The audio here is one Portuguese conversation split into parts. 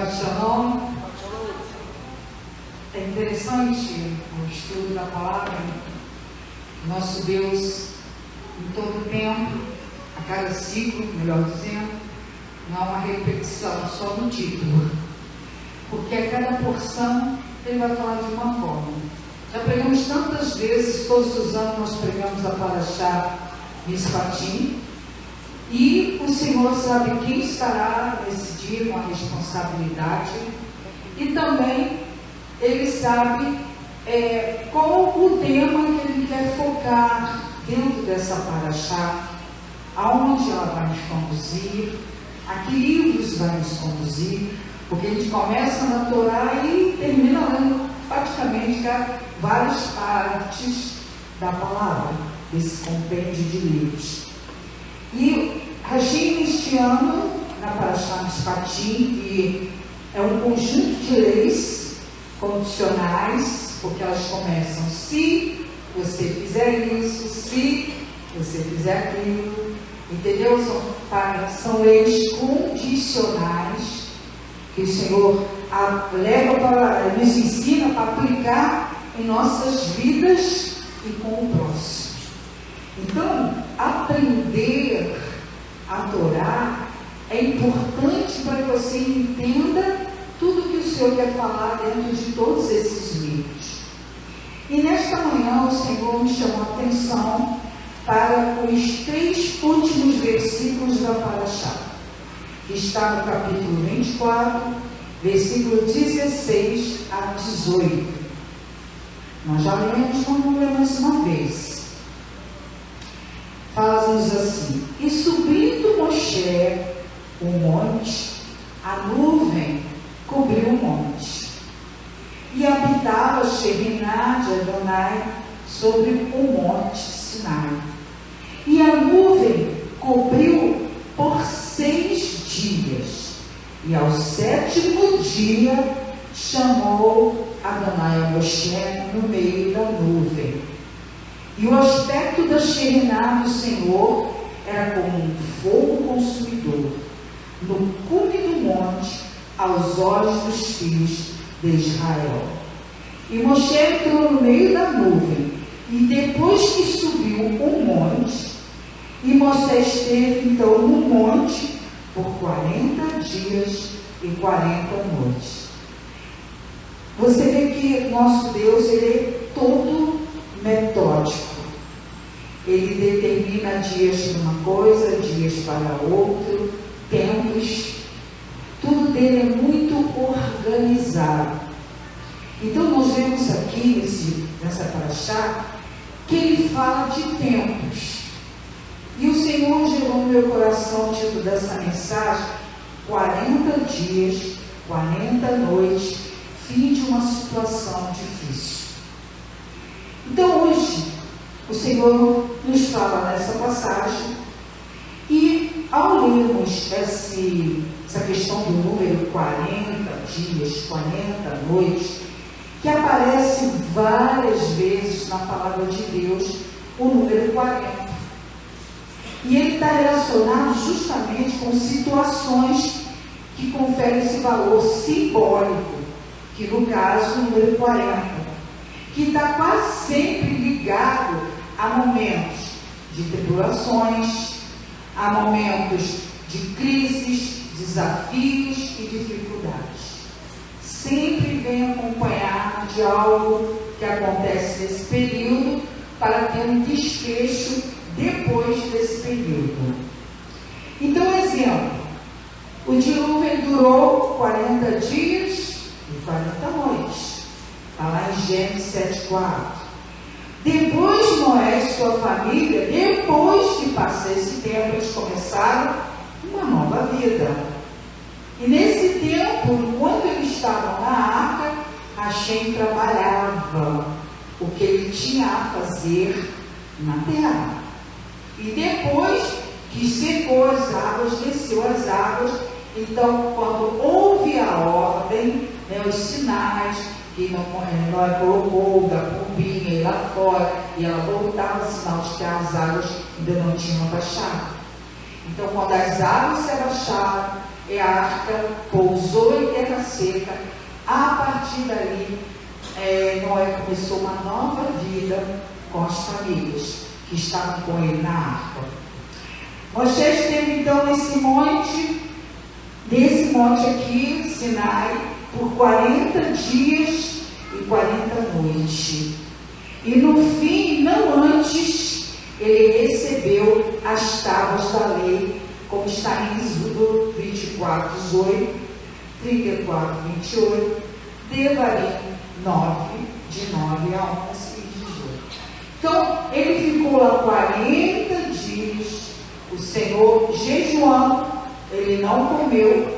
Shabbat Shalom. É interessante o estudo da palavra. Nosso Deus, em todo tempo, a cada ciclo, melhor dizendo, não há uma repetição só no título, porque a cada porção ele vai falar de uma forma. Já pregamos tantas vezes, todos os anos nós pregamos a Parashá Mishpatim, e o Senhor sabe quem estará nesse dia com a responsabilidade, e também Ele sabe qual o tema que Ele quer focar dentro dessa Parashá, aonde ela vai nos conduzir, a que livros vai nos conduzir, porque a gente começa na Torá e termina lendo praticamente várias partes da palavra, desse compêndio de livros. E Rashi este ano, na Parashá Mishpatim, que é um conjunto de leis condicionais, porque elas começam: se você fizer isso, se você fizer aquilo, entendeu? São leis condicionais que o Senhor nos ensina para aplicar em nossas vidas e com o próximo. Então, aprender a Torá é importante para que você entenda tudo que o Senhor quer falar dentro de todos esses livros. E nesta manhã o Senhor me chamou a atenção para os 3 últimos versículos da Parashá, que está no capítulo 24, versículo 16 a 18. Nós já lemos, vamos ler mais uma vez. Fala-nos assim: e subindo Moshe o monte, a nuvem cobriu o monte, e habitava Shekhinah de Adonai sobre o monte Sinai. E a nuvem cobriu por 6 dias, e ao 7º dia chamou Adonai a Moshe no meio da nuvem. E o aspecto da Shekhinah do Senhor era como um fogo consumidor no cume do monte, aos olhos dos filhos de Israel. E Moshe entrou no meio da nuvem, e depois que subiu o monte, e Moisés esteve então no monte por 40 dias e 40 noites. Você vê que nosso Deus, Ele é todo metódico. Ele determina dias para uma coisa, dias para outro, tempos. Tudo dele é muito organizado. Então nós vemos aqui nessa Parashá que ele fala de tempos. E o Senhor gerou no meu coração o título dessa mensagem: 40 dias, 40 noites, fim de uma situação difícil. Então hoje o Senhor nos fala nessa passagem, e ao lermos essa questão do número 40 dias, 40 noites, que aparece várias vezes na palavra de Deus, o número 40. E ele está relacionado justamente com situações que conferem esse valor simbólico, que no caso o número 40, que está quase sempre ligado a momentos de tribulações, a momentos de crises, desafios e dificuldades. Sempre vem acompanhado de algo que acontece nesse período para ter um desfecho depois desse período. Então, exemplo: o dilúvio durou 40 dias e 40 noites. Está lá em Gênesis 7,4. Depois Noé e sua família, depois que passar esse tempo, eles começaram uma nova vida. E nesse tempo, enquanto eles estavam na arca, Hashem trabalhava o que ele tinha a fazer na terra. E depois que secou as águas, desceu as águas, então quando houve a ordem, os sinais, que Noé colocou da pombinha e lá fora, e ela voltava, sinal de que as águas ainda não tinham abaixado. Então, quando as águas se abaixaram, e a arca pousou em terra seca. A partir dali, Noé começou uma nova vida com as famílias que estavam com ele na arca. Moisés esteve então nesse monte aqui, Sinai, por 40 dias e 40 noites. E no fim, não antes, ele recebeu as tábuas da lei, como está em Êxodo 24, 18, 34, 28, Devarim 9, de 9 a 11 e 18. Então, ele ficou lá 40 dias, o Senhor jejuando, ele não comeu,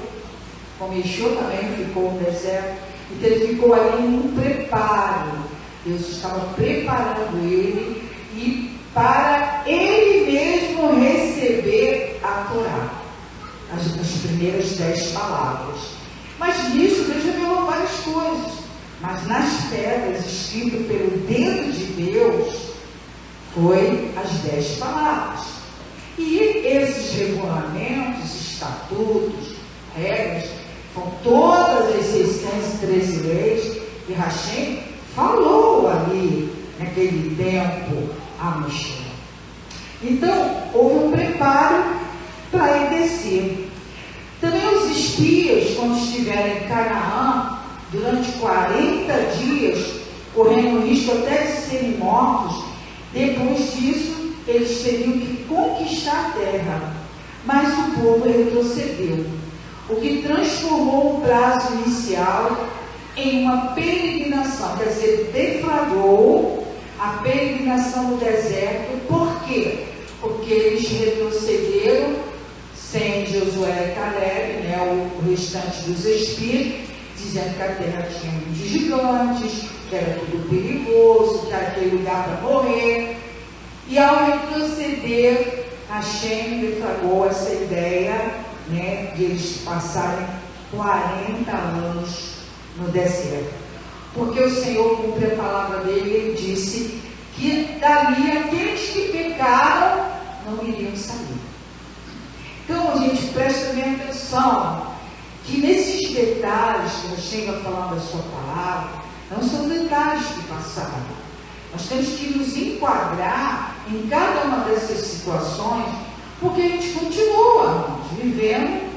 como Yeshua também ficou no deserto, então ele ficou ali em um preparo. Deus estava preparando ele e para ele mesmo receber a Torá, as primeiras 10 palavras. Mas nisso Deus revelou várias coisas, mas nas pedras, escrito pelo dedo de Deus, foi as 10 palavras. E esses regulamentos, estatutos, regras, são todas as 613 leis que Hashem falou ali, naquele tempo, a Moshe. Então, houve um preparo para ele descer. Também os espias, quando estiverem em Canaã, durante 40 dias, correndo o risco até de serem mortos, depois disso, eles teriam que conquistar a terra. Mas o povo retrocedeu, o que transformou o prazo inicial em uma peregrinação, quer dizer, deflagrou a peregrinação no deserto. Por quê? Porque eles retrocederam sem Josué e Caleb, o restante dos espias, dizendo que a terra tinha muitos gigantes, que era tudo perigoso, que era aquele lugar para morrer. E ao retroceder, Hashem deflagrou essa ideia, de eles passarem 40 anos no deserto. Porque o Senhor cumpre a palavra dele, ele disse que dali aqueles que pecaram não iriam sair. Então, gente, presta bem atenção, que nesses detalhes que Hashem vai falando da sua palavra, não são detalhes que passaram. Nós temos que nos enquadrar em cada uma dessas situações, porque a gente continua, vivendo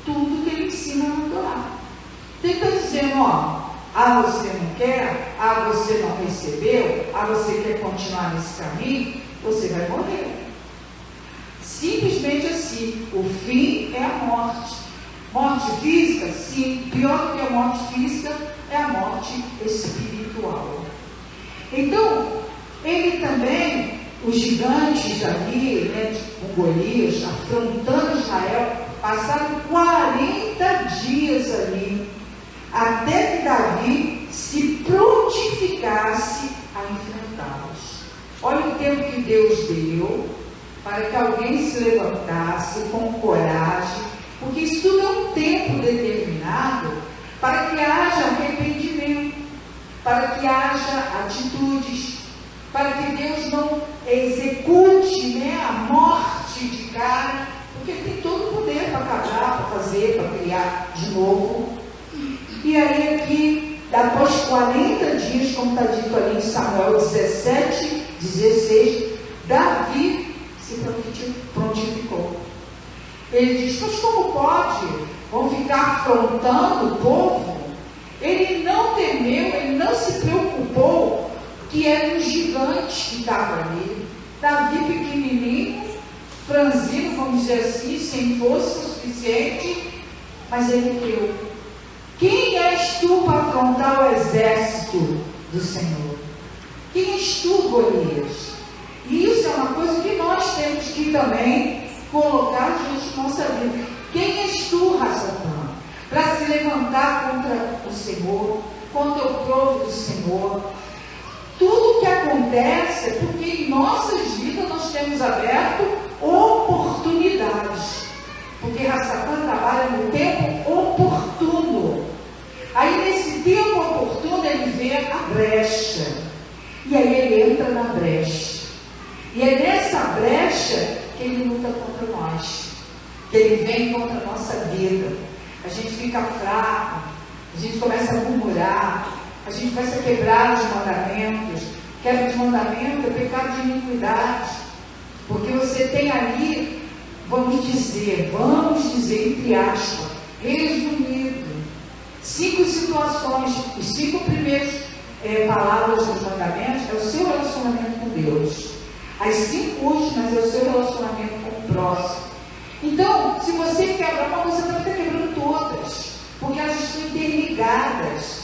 tudo que ele ensina na Torá. Ele está dizendo, você não quer, você não recebeu, você quer continuar nesse caminho, você vai morrer. Simplesmente assim, o fim é a morte. Morte física, sim, pior do que a morte física é a morte espiritual. Então, ele também, os gigantes ali, com Golias, afrontando Israel, passaram 40 dias ali, até que Davi se prontificasse a enfrentá-los. Olha o tempo que Deus deu para que alguém se levantasse com coragem, porque isso tudo é um tempo determinado para que haja arrependimento, para que haja atitudes, para que Deus não execute a morte de cara, porque Ele tem todo o poder para acabar, para fazer, para criar de novo. E aí aqui, após 40 dias, como está dito ali em Samuel 17, 16, Davi se prontificou. Ele diz, mas como pode? Vão ficar afrontando o povo? Ele não temeu, ele não se preocupou que eram os gigantes que estavam ali. Davi pequenininho, franzino, vamos dizer assim, sem força suficiente, mas ele creu. Quem és tu para afrontar o exército do Senhor? Quem és tu, Golias? E isso é uma coisa que nós temos que também colocar diante da nossa vida. Quem és tu, Rassatã, para se levantar contra o Senhor, contra o povo do Senhor? Tudo que acontece é porque em nossas vidas nós temos aberto oportunidades. Porque Rassatã trabalha no tempo oportuno. Aí nesse tempo oportuno ele vê a brecha. E aí ele entra na brecha. E é nessa brecha que ele luta contra nós. que ele vem contra a nossa vida. A gente fica fraco, a gente começa a murmurar, a gente começa a quebrar os mandamentos. Quebra de mandamento é pecado de iniquidade, porque você tem ali, vamos dizer, entre aspas, resumido, 5 situações, os 5 primeiros palavras dos mandamentos é o seu relacionamento com Deus. As 5 últimas é o seu relacionamento com o próximo. Então, se você quebra uma, você também está quebrando todas, porque elas estão interligadas.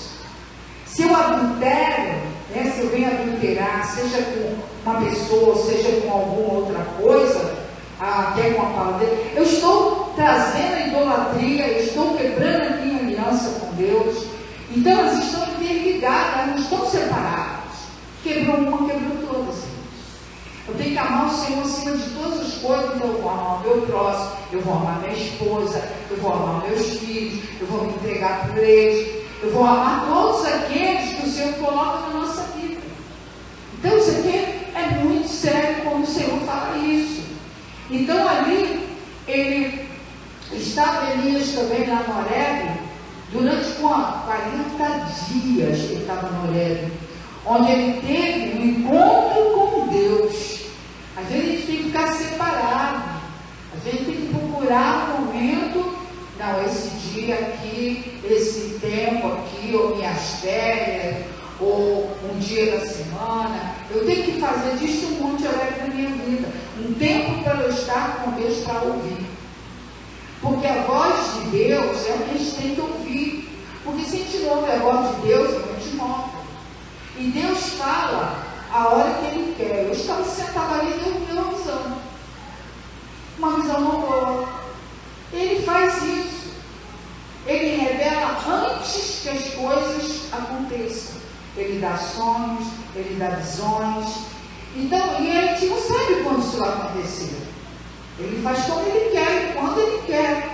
Se eu adultero, se eu venho adulterar, seja com uma pessoa, seja com alguma outra coisa, até com a palavra dele, eu estou trazendo a idolatria, eu estou quebrando a minha aliança com Deus. Então elas estão interligadas, elas não estão separadas. Quebrou uma, quebrou todas. Eu tenho que amar o Senhor acima de todas as coisas. Então eu vou amar o meu próximo, eu vou amar minha esposa, eu vou amar meus filhos, eu vou me entregar por eles, eu vou amar todos aqueles que o Senhor coloca na nossa vida. Então isso aqui é muito sério quando o Senhor fala isso. Então ali, estava Elias também lá no Horebe, durante 40 dias ele estava no Horebe, onde ele teve um encontro com Deus. Às vezes a gente tem que ficar separado, às vezes tem que procurar um momento, não, esse dia aqui, esse tempo aqui, ou minhas férias, ou um dia da semana, eu tenho que fazer disso um monte de Horebe na minha vida, um tempo para eu estar com Deus para ouvir, porque a voz de Deus é o que a gente tem que ouvir, porque se a gente não ouve a voz de Deus, a gente morre, e Deus fala a hora que Ele quer. Eu estava sentado ali e eu vi uma visão não boa. Ele faz isso, Ele revela antes que as coisas aconteçam. Ele dá sonhos, Ele dá visões. Então, e a gente não sabe quando isso vai acontecer. Ele faz como Ele quer, quando Ele quer.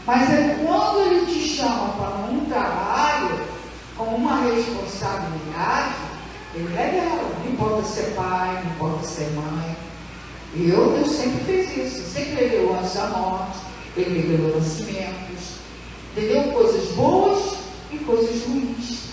Mas é quando Ele te chama para um trabalho, com uma responsabilidade, Ele revela. Não importa ser pai, não importa ser mãe. Deus sempre fez isso. Sempre revelou antes da morte, Ele revelou nascimentos. Entendeu? Coisas boas e coisas ruins.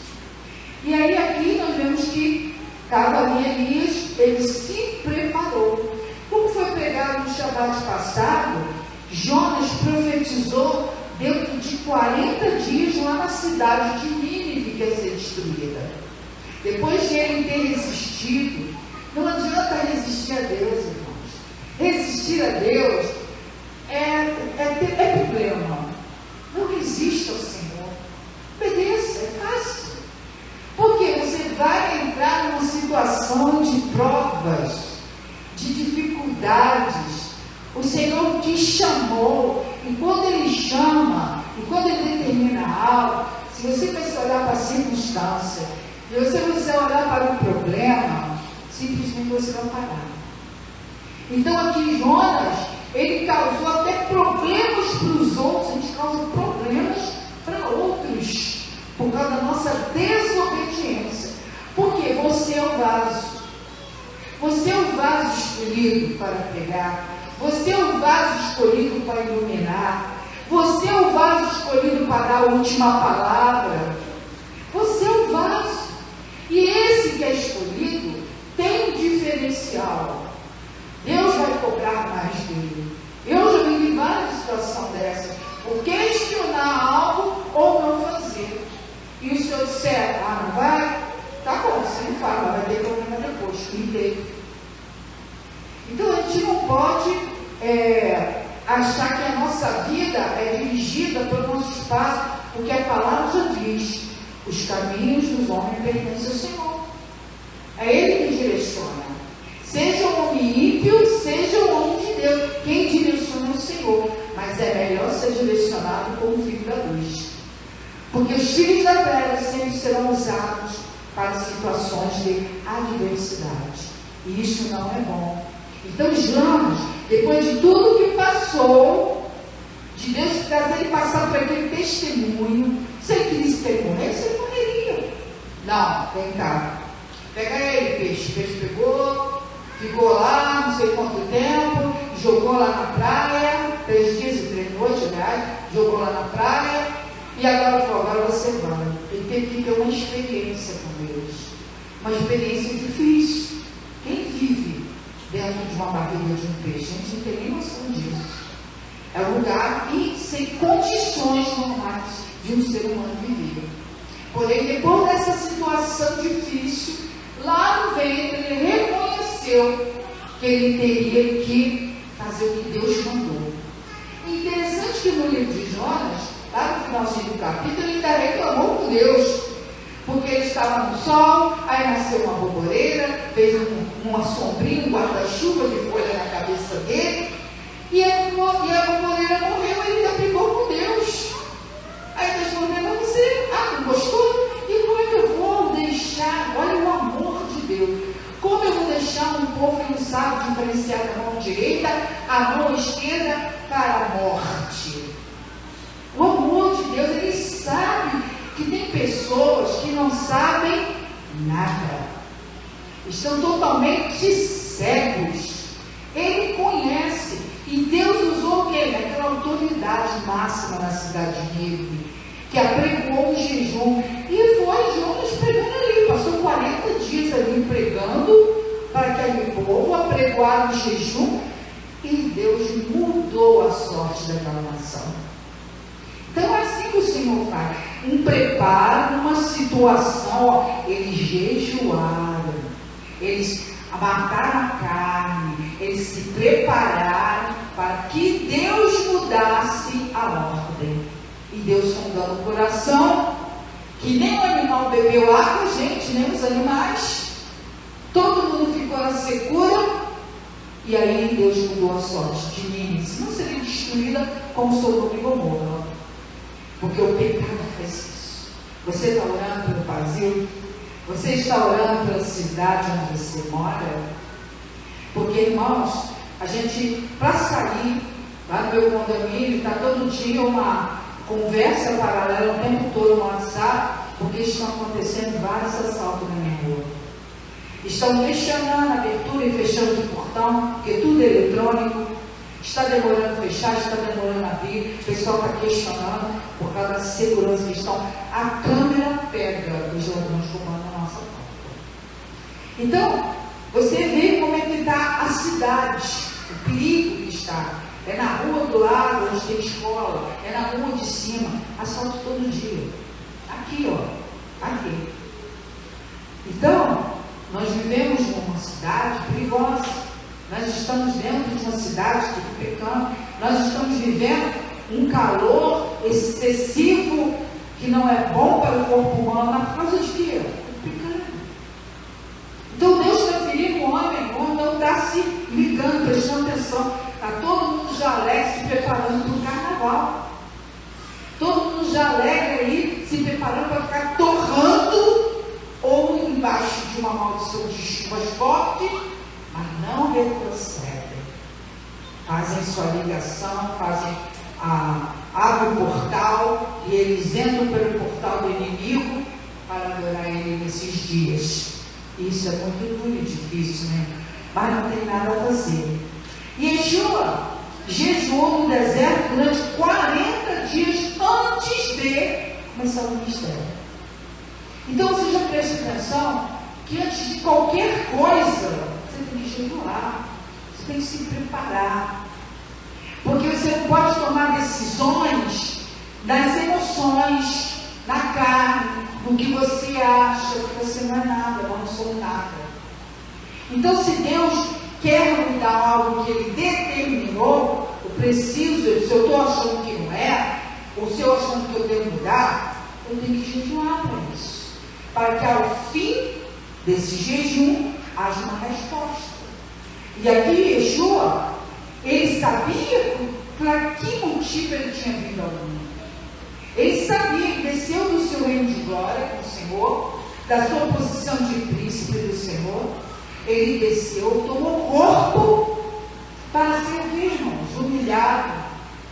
E aí aqui nós vemos que estava ali Elias, ele se preparou. Como foi pregado no Shabat passado, Jonas profetizou dentro de 40 dias lá na cidade de Nínive que ia ser destruída. Depois de ele ter resistido, não adianta resistir a Deus, irmãos. Resistir a Deus é problema. Não resista ao Senhor. Obedeça, é fácil. Porque você vai entrar numa situação de provas, de dificuldades. O Senhor te chamou, e quando Ele chama, e quando Ele determina algo, se você vai olhar para a circunstância, e você vai olhar para o problema, simplesmente você vai parar. Então aqui Jonas, ele causou até problemas para os outros, a gente causa problemas para outros, por causa da nossa desobediência. Porque você é o vaso. Você é o vaso escolhido para pregar. Você é o vaso escolhido para iluminar. Você é o vaso escolhido para dar a última palavra. Você é o vaso. E esse que é escolhido tem um diferencial. Deus vai cobrar mais dele. Eu já vivi várias situações dessas, por questionar algo ou não fazer. E o Senhor disser, não vai? Tá bom, você não fala, vai ter problema depois, entende? Então a gente não pode achar que a nossa vida é dirigida pelo nosso espaço, porque a palavra já diz, os caminhos dos homens pertencem ao Senhor. É Ele que direciona. Seja um homem ímpio, seja um homem de Deus. Quem direciona é o Senhor. Mas é melhor ser direcionado como filho da luz. Porque os filhos da terra sempre serão usados para situações de adversidade. E isso não é bom. Então Jonas, depois de tudo que passou, de Deus trazer ele passar por aquele testemunho, se ele quisesse ter morrer, ele morreria. Não, vem cá. Pega ele, peixe. O peixe pegou, ficou lá não sei quanto tempo, jogou lá na praia, 3 dias e 3 noite, né? Jogou lá na praia, e agora falou, agora você vai. Ele teve que ter uma experiência com Deus, uma experiência difícil. Quem vive dentro de uma barriga de um peixe, a gente não tem nem noção disso. É um lugar sem condições normais de um ser humano viver. Porém, depois dessa situação difícil, lá no ventre, ele reconheceu que ele teria que fazer o que Deus mandou. E interessante que no livro de Jonas, lá no finalzinho do capítulo, ele ainda reclamou com Deus, porque ele estava no sol, aí nasceu uma borboleira, fez uma sombrinha, um guarda-chuva de folha na cabeça dele, e a borboleira morreu, ele ainda brigou com Deus. Aí Deus falou para você, não gostou? E como é que eu vou deixar, olha o amor de Deus, como eu vou deixar um povo que não sabe diferenciar a mão direita, a mão esquerda para a morte? O amor de Deus, ele sabe que tem pessoas que não sabem nada, estão totalmente cegos. Ele conhece, e Deus usou o quê? Aquela autoridade máxima na cidade de Nínive, que apregou o jejum, e foi Jonas pregando ali, passou 40 dias ali pregando para aquele povo, apregoaram o jejum, e Deus mudou a sorte daquela nação. Então é assim que o Senhor faz, um preparo, uma situação, eles jejuaram, eles mataram a carne, eles se prepararam para que Deus mudasse a ordem. E Deus sondando o coração, que nem o animal bebeu água, gente, nem os animais, todo mundo ficou na secura, e aí Deus mudou a sorte de Nínive, senão seria destruída como Sodoma e Gomorra, porque o pecado faz isso. Você está orando pelo Brasil? Você está orando pela cidade onde você mora? Porque, irmãos, a gente, para sair lá no meu condomínio, está todo dia uma conversa paralela o tempo todo no WhatsApp, porque estão acontecendo vários assaltos na minha rua. Estão questionando a abertura e fechando o portão, porque tudo é eletrônico. Está demorando a fechar, está demorando a abrir. O pessoal está questionando por causa da segurança que estão. A câmera pega os ladrões roubando a nossa porta. Então, você vê como é que está a cidade, o perigo que está. É na rua do lado, onde tem escola, é na rua de cima, assalto todo dia. Aqui, ó, aqui. Então, nós vivemos numa cidade perigosa. Nós estamos dentro de uma cidade que está pecando. Nós estamos vivendo um calor excessivo que não é bom para o corpo humano. Por causa de quê? Do pecado. Então Deus está ferindo o homem não está se ligando, prestando atenção. Está todo mundo já alegre, se preparando para o carnaval. Todo mundo já alegre aí, se preparando para ficar torrando, ou embaixo de uma maldição de chuvas fortes, mas não retrocedem. Fazem sua ligação, abrem o portal, e eles entram pelo portal do inimigo para adorar ele nesses dias. Isso é muito duro e difícil, né? Mas não tem nada a fazer. Yeshua jejuou no deserto durante 40 dias antes de começar o ministério. Então você já presta atenção que antes de qualquer coisa você tem que jejuar, você tem que se preparar, porque você não pode tomar decisões nas emoções, na carne, no que você acha que você não é nada, eu não sou nada. Então, se Deus quer mudar algo que Ele determinou, eu preciso, se eu estou achando que não é, ou se eu achando que eu devo mudar, eu tenho que jejuar para isso, para que ao fim desse jejum haja uma resposta. E aqui Yeshua, ele sabia para que motivo ele tinha vindo ao mundo. Ele sabia que desceu do seu reino de glória com o Senhor, da sua posição de príncipe do Senhor. Ele desceu, tomou corpo para ser o que, irmãos? Humilhado,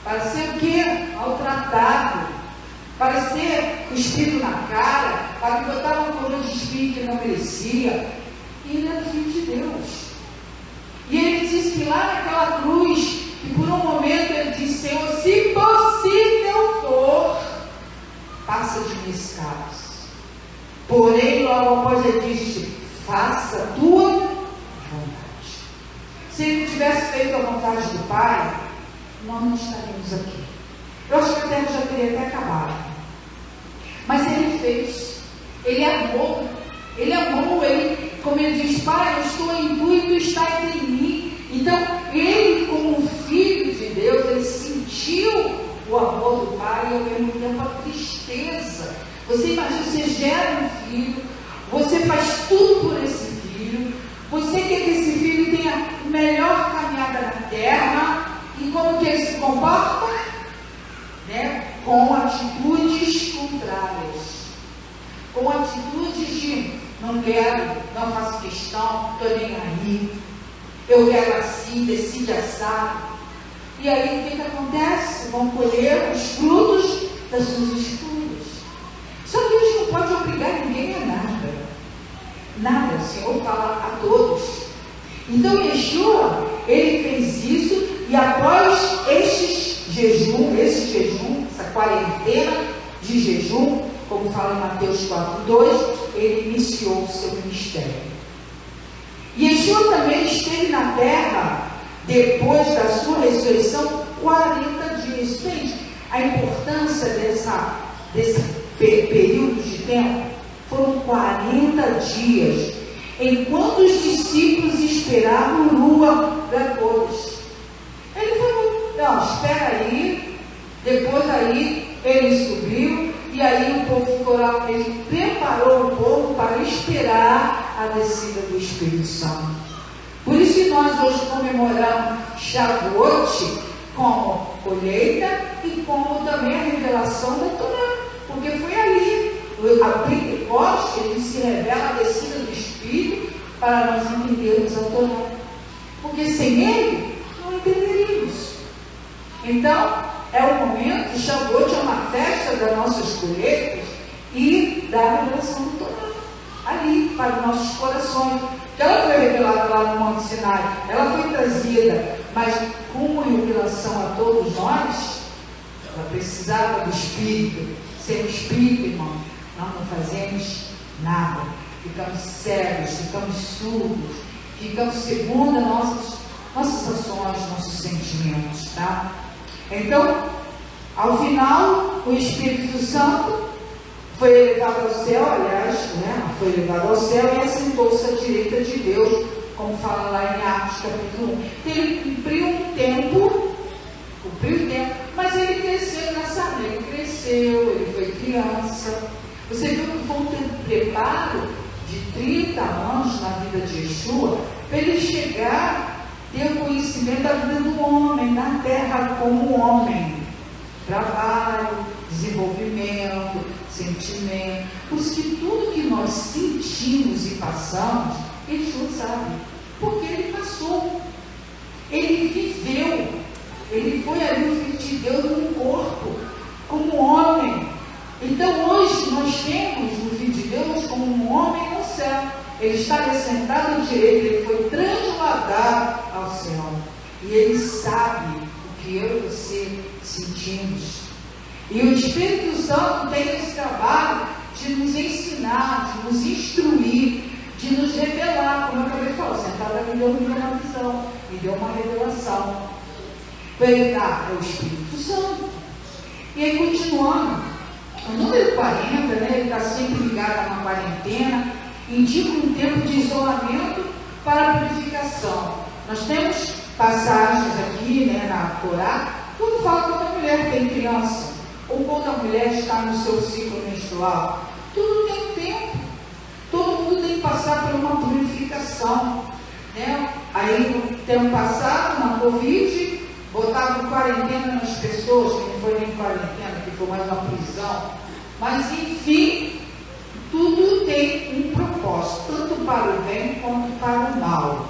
para ser o que? Maltratado, para ser cuspido na cara, para que botar uma coroa de espinho que ele não merecia. E ele era filho de Deus. E ele disse que lá naquela cruz, que por um momento ele disse: Senhor, se possível for, passa de mim esse cálice. Porém, logo após ele disse: faça a tua vontade. Se ele não tivesse feito a vontade do Pai, nós não estaríamos aqui. Eu acho que a terra já teria até acabado. Mas ele fez. Ele amou, ele, como ele diz: Pai, eu estou em tu e tu estás em mim. Então, ele, como filho de Deus, ele sentiu o amor do Pai e ao mesmo tempo a tristeza. Você imagina, você gera um filho, você faz tudo por esse filho, você quer que esse filho tenha a melhor caminhada na terra, e como que ele se comporta? Com atitudes contrárias. Com atitudes de: não quero, não faço questão, estou nem aí, eu quero assim, decide assado. E aí o que acontece? Vão colher os frutos das suas escolhas. Só que Deus não pode obrigar ninguém a nada. Nada, o Senhor fala a todos. Então Yeshua, ele fez isso, e após esse jejum, essa quarentena de jejum, como fala em Mateus 4:2, ele iniciou o seu ministério. Yeshua também esteve na terra, depois da sua ressurreição, 40 dias. Gente, a importância desse período de tempo foram 40 dias, enquanto os discípulos esperavam ruadores. Ele falou: não, espera aí. Depois aí ele subiu, e aí o povo ficou lá, ele preparou o povo para esperar a descida do Espírito Santo. Por isso que nós hoje comemoramos Shavuot como colheita e como também a revelação da Torá, porque foi ali, a Pentecoste, ele se revela a descida do Espírito para nós entendermos a Torá, porque sem ele não entenderíamos. Então, é o momento, Shavuot é uma festa das nossas colheitas e da revelação do Torá, ali, para os nossos corações. Ela foi revelada lá no Monte Sinai, ela foi trazida, mas como revelação a todos nós, ela precisava do Espírito. Sem o Espírito, irmão, nós não fazemos nada. Ficamos cegos, ficamos surdos, ficamos segundo nossas ações, nossos sentimentos, tá? Então, ao final, o Espírito Santo foi elevado ao céu, aliás, foi elevado ao céu e assentou-se à direita de Deus, como fala lá em Atos capítulo 1. Ele cumpriu um tempo, mas ele cresceu nessa lei, ele foi criança. Você viu que foi um preparo de 30 anos na vida de Yeshua, para ele chegar, ter o conhecimento da vida do homem, na terra como homem. Trabalho, desenvolvimento, sentimento. Por isso que tudo que nós sentimos e passamos, Yeshua sabe, porque ele passou, ele viveu, ele foi ali o Filho de Deus no corpo, como homem. Então hoje nós temos o Filho de Deus como um homem no céu. Ele está sentado à direita, ele foi transladado ao céu. E ele sabe o que eu e você sentimos. E o Espírito Santo tem esse trabalho de nos ensinar, de nos instruir, de nos revelar, como eu acabei de falar. Sentado aqui, Deus me deu uma visão, me deu uma revelação. É o Espírito Santo. E aí, continuando, o número 40, ele está sempre ligado a uma quarentena, indica um tempo de isolamento para a purificação. Nós temos passagens aqui, na Torá, quando fala quando a mulher tem criança, ou quando a mulher está no seu ciclo menstrual. Tudo tem tempo. Todo mundo tem que passar por uma purificação. Aí, no tempo passado, na Covid, botavam quarentena nas pessoas, que não foi nem quarentena, que foi mais uma prisão. Mas, enfim, tudo tem um propósito, tanto para o bem quanto para o mal.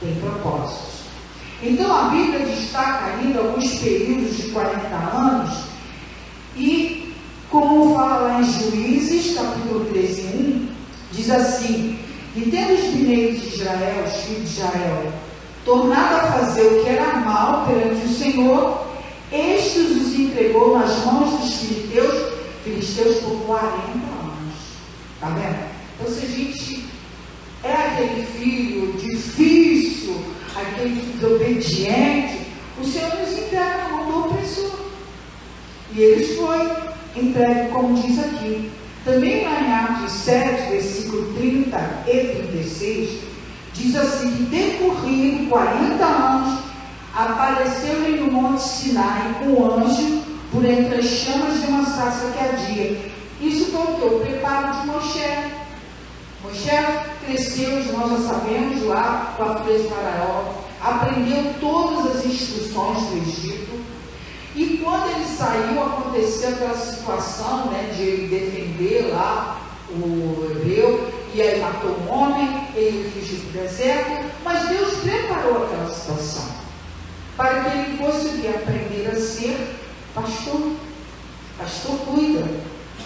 Tem propósitos. Então, a Bíblia destaca ainda alguns períodos de 40 anos, e, como fala lá em Juízes, capítulo 13:1, diz assim: e tendo os mineiros de Israel, os filhos de Israel, tornado a fazer o que era mal perante o Senhor, estes os entregou nas mãos dos filisteus por 40 anos. Está vendo? Então, se a gente é aquele filho difícil, aquele desobediente, o Senhor nos entrega na mão do opressor. E eles foram entregues, como diz aqui. Também lá em Atos 7, versículo 30 e 36, diz assim, que decorrido 40 anos, apareceu-lhe no monte Sinai um anjo por entre as chamas de uma sarça que ardia. Isso foi o que? O preparo de Moisés. Moisés cresceu, nós já sabemos, lá com a filha de Faraó, aprendeu todas as instruções do Egito, e quando ele saiu, aconteceu aquela situação, né, de ele defender lá o hebreu, e aí matou um homem, ele fugiu para o deserto, mas Deus preparou aquela situação, para que ele fosse aprender a ser pastor. Pastor cuida.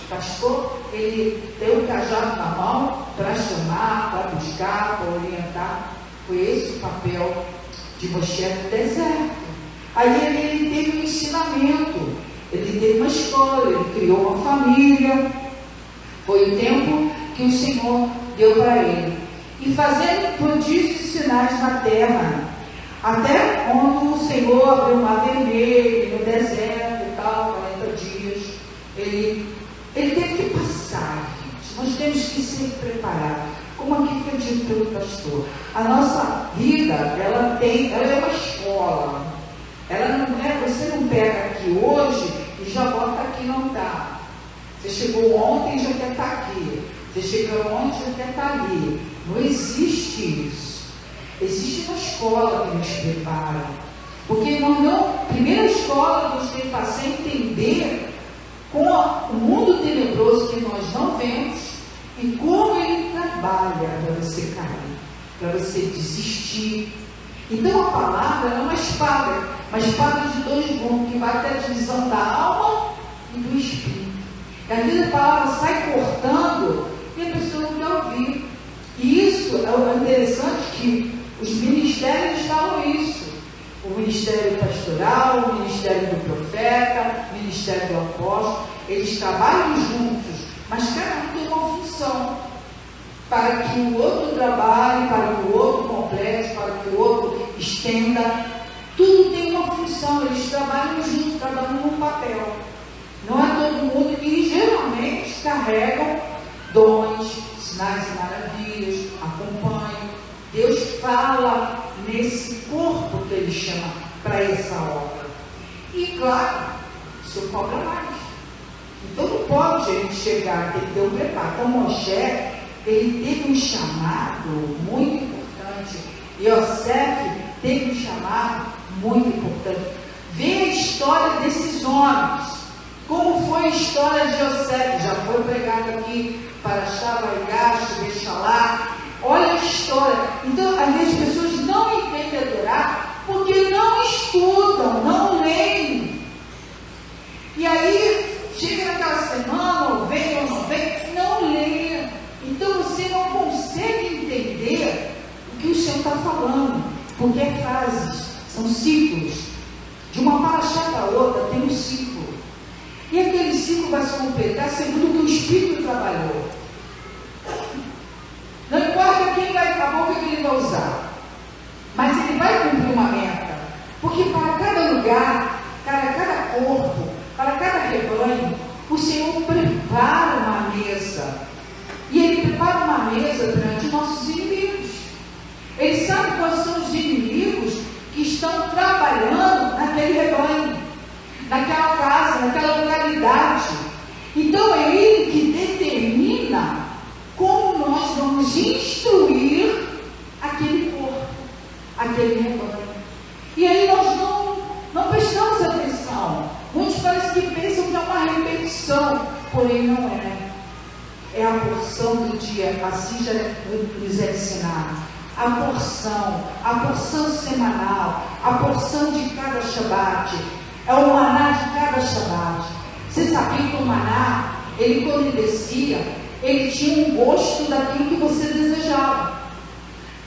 Pastor, ele tem o cajado na mão para chamar, para buscar, para orientar. Foi esse o papel de Moisés no deserto. Aí ele teve um ensinamento, ele teve uma escola, ele criou uma família. Foi o tempo que o Senhor deu para ele. E fazendo prodígios e sinais na terra, até onde o Senhor abriu o mar vermelho, no deserto e tal, 40 dias. Ele teve que passar, gente. Nós temos que ser preparados. Como aqui foi dito pelo pastor, a nossa vida, ela é uma escola. Ela não é, você não pega aqui hoje e já bota aqui, não está. Você chegou ontem e já quer estar aqui. Você chegou ontem e já quer estar ali. Não existe isso. Existe uma escola que nos prepara. Porque a primeira escola que nos tem que passar é entender com o mundo tenebroso que nós não vemos e como ele trabalha para você cair, para você desistir. Então a palavra é uma espada de dois gumes, que vai até a divisão da alma e do espírito. E às vezes a palavra sai cortando e a pessoa não quer ouvir. E isso é interessante, que os ministérios falam isso. O ministério pastoral, o ministério do profeta, o ministério do apóstolo, eles trabalham juntos, mas cada um tem uma função, para que o outro trabalhe, para que o outro complete, para que o outro estenda. Tudo tem uma função, eles trabalham juntos, trabalham num papel. Não é todo mundo, e geralmente carregam dons, sinais e maravilhas, acompanham. Deus fala nesse corpo que ele chama para essa obra. E claro, isso cobra mais. Então não pode a gente chegar, tem que ter um preparo. Então Moisés, ele teve um chamado muito importante. Yosef teve um chamado muito importante. Vê a história desses homens. Como foi a história de Yosef? Já foi pregado aqui para Shavaigash, Bechalá. Olha a história. Então, às vezes as pessoas não entendem a Torá porque não estudam, não leem. E aí, chega naquela semana, ou vem ou não vem, não lê. Então você não consegue entender o que o Senhor está falando, porque é fases, são ciclos. De uma paraxá para outra tem um ciclo. E aquele ciclo vai se completar segundo o que o Espírito trabalhou. Não importa quem vai, a boca que ele vai usar, mas ele vai cumprir uma meta, porque para cada lugar, para cada corpo, para cada rebanho, o Senhor prepara uma mesa, e ele prepara uma mesa perante nossos inimigos. Ele sabe quais são os inimigos que estão trabalhando naquele rebanho, naquela casa, naquela localidade. Então é ele que determina como nós vamos instruir aquele corpo, aquele rebanho. E aí nós não prestamos atenção. Muitos parecem que pensam que é uma repetição, porém não é. É a porção do dia, assim já nos é ensinado. A porção semanal, a porção de cada Shabat. É o maná de cada Shabat. Você sabia que o maná, ele quando ele descia, ele tinha um gosto daquilo que você desejava.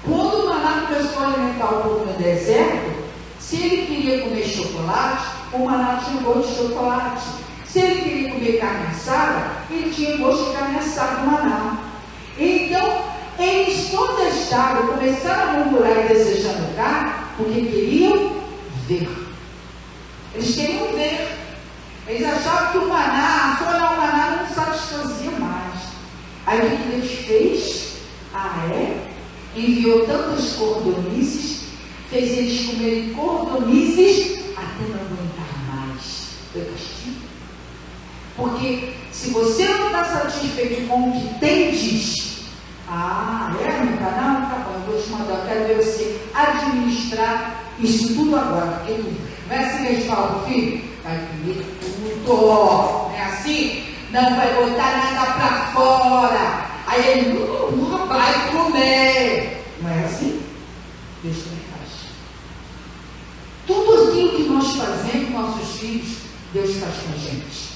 Quando o maná começou a alimentar o povo no deserto, se ele queria comer chocolate, o maná tinha gosto de chocolate. Se ele queria comer carne assada, ele tinha gosto de carne assada do maná. Então, eles só deixaram, começaram a murmurar e desejando carne, porque queriam ver. Eles queriam ver. Eles achavam que o maná, só olhar o maná não satisfazia mais. Aí o que Deus fez? Enviou tantas cordonizes, fez eles comerem cordonizes até não aguentar mais. Foi castigo. Porque se você não está satisfeito com o que tendes, não está não? Tá bom, eu vou te mandar, eu quero ver você administrar isso tudo agora. Porque não é assim que a gente fala pro filho? Vai comer tudo, não é assim? Não vai botar nada para fora. Aí ele não vai comer. Não é assim? Deus também faz. Tudo aquilo que nós fazemos com nossos filhos, Deus faz com a gente.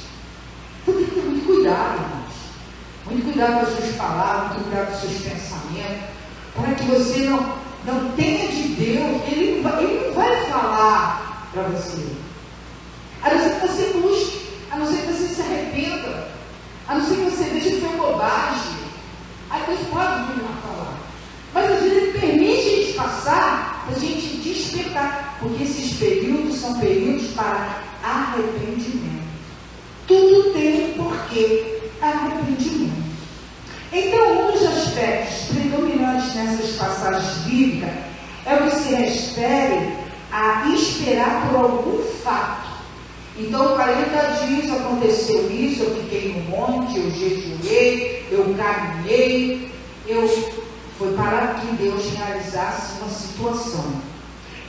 Então tem que ter muito cuidado, irmãos. Muito cuidado com as suas palavras, muito cuidado com os seus pensamentos, para que você não tenha de Deus. Ele não vai falar para você. A não ser que você busque, a não ser que você se arrependa, a não ser que você veja que foi bobagem. Aí Deus pode vir lá falar. Mas às vezes Ele permite a gente passar, para a gente despertar, porque esses períodos são períodos para arrependimento. Tudo tem um porquê, arrependimento. Então, um dos aspectos predominantes nessas passagens bíblicas é o que se refere a esperar por algum fato. Então, 40 dias aconteceu isso, eu fiquei no monte, eu jejuei, eu caminhei, foi para que Deus realizasse uma situação.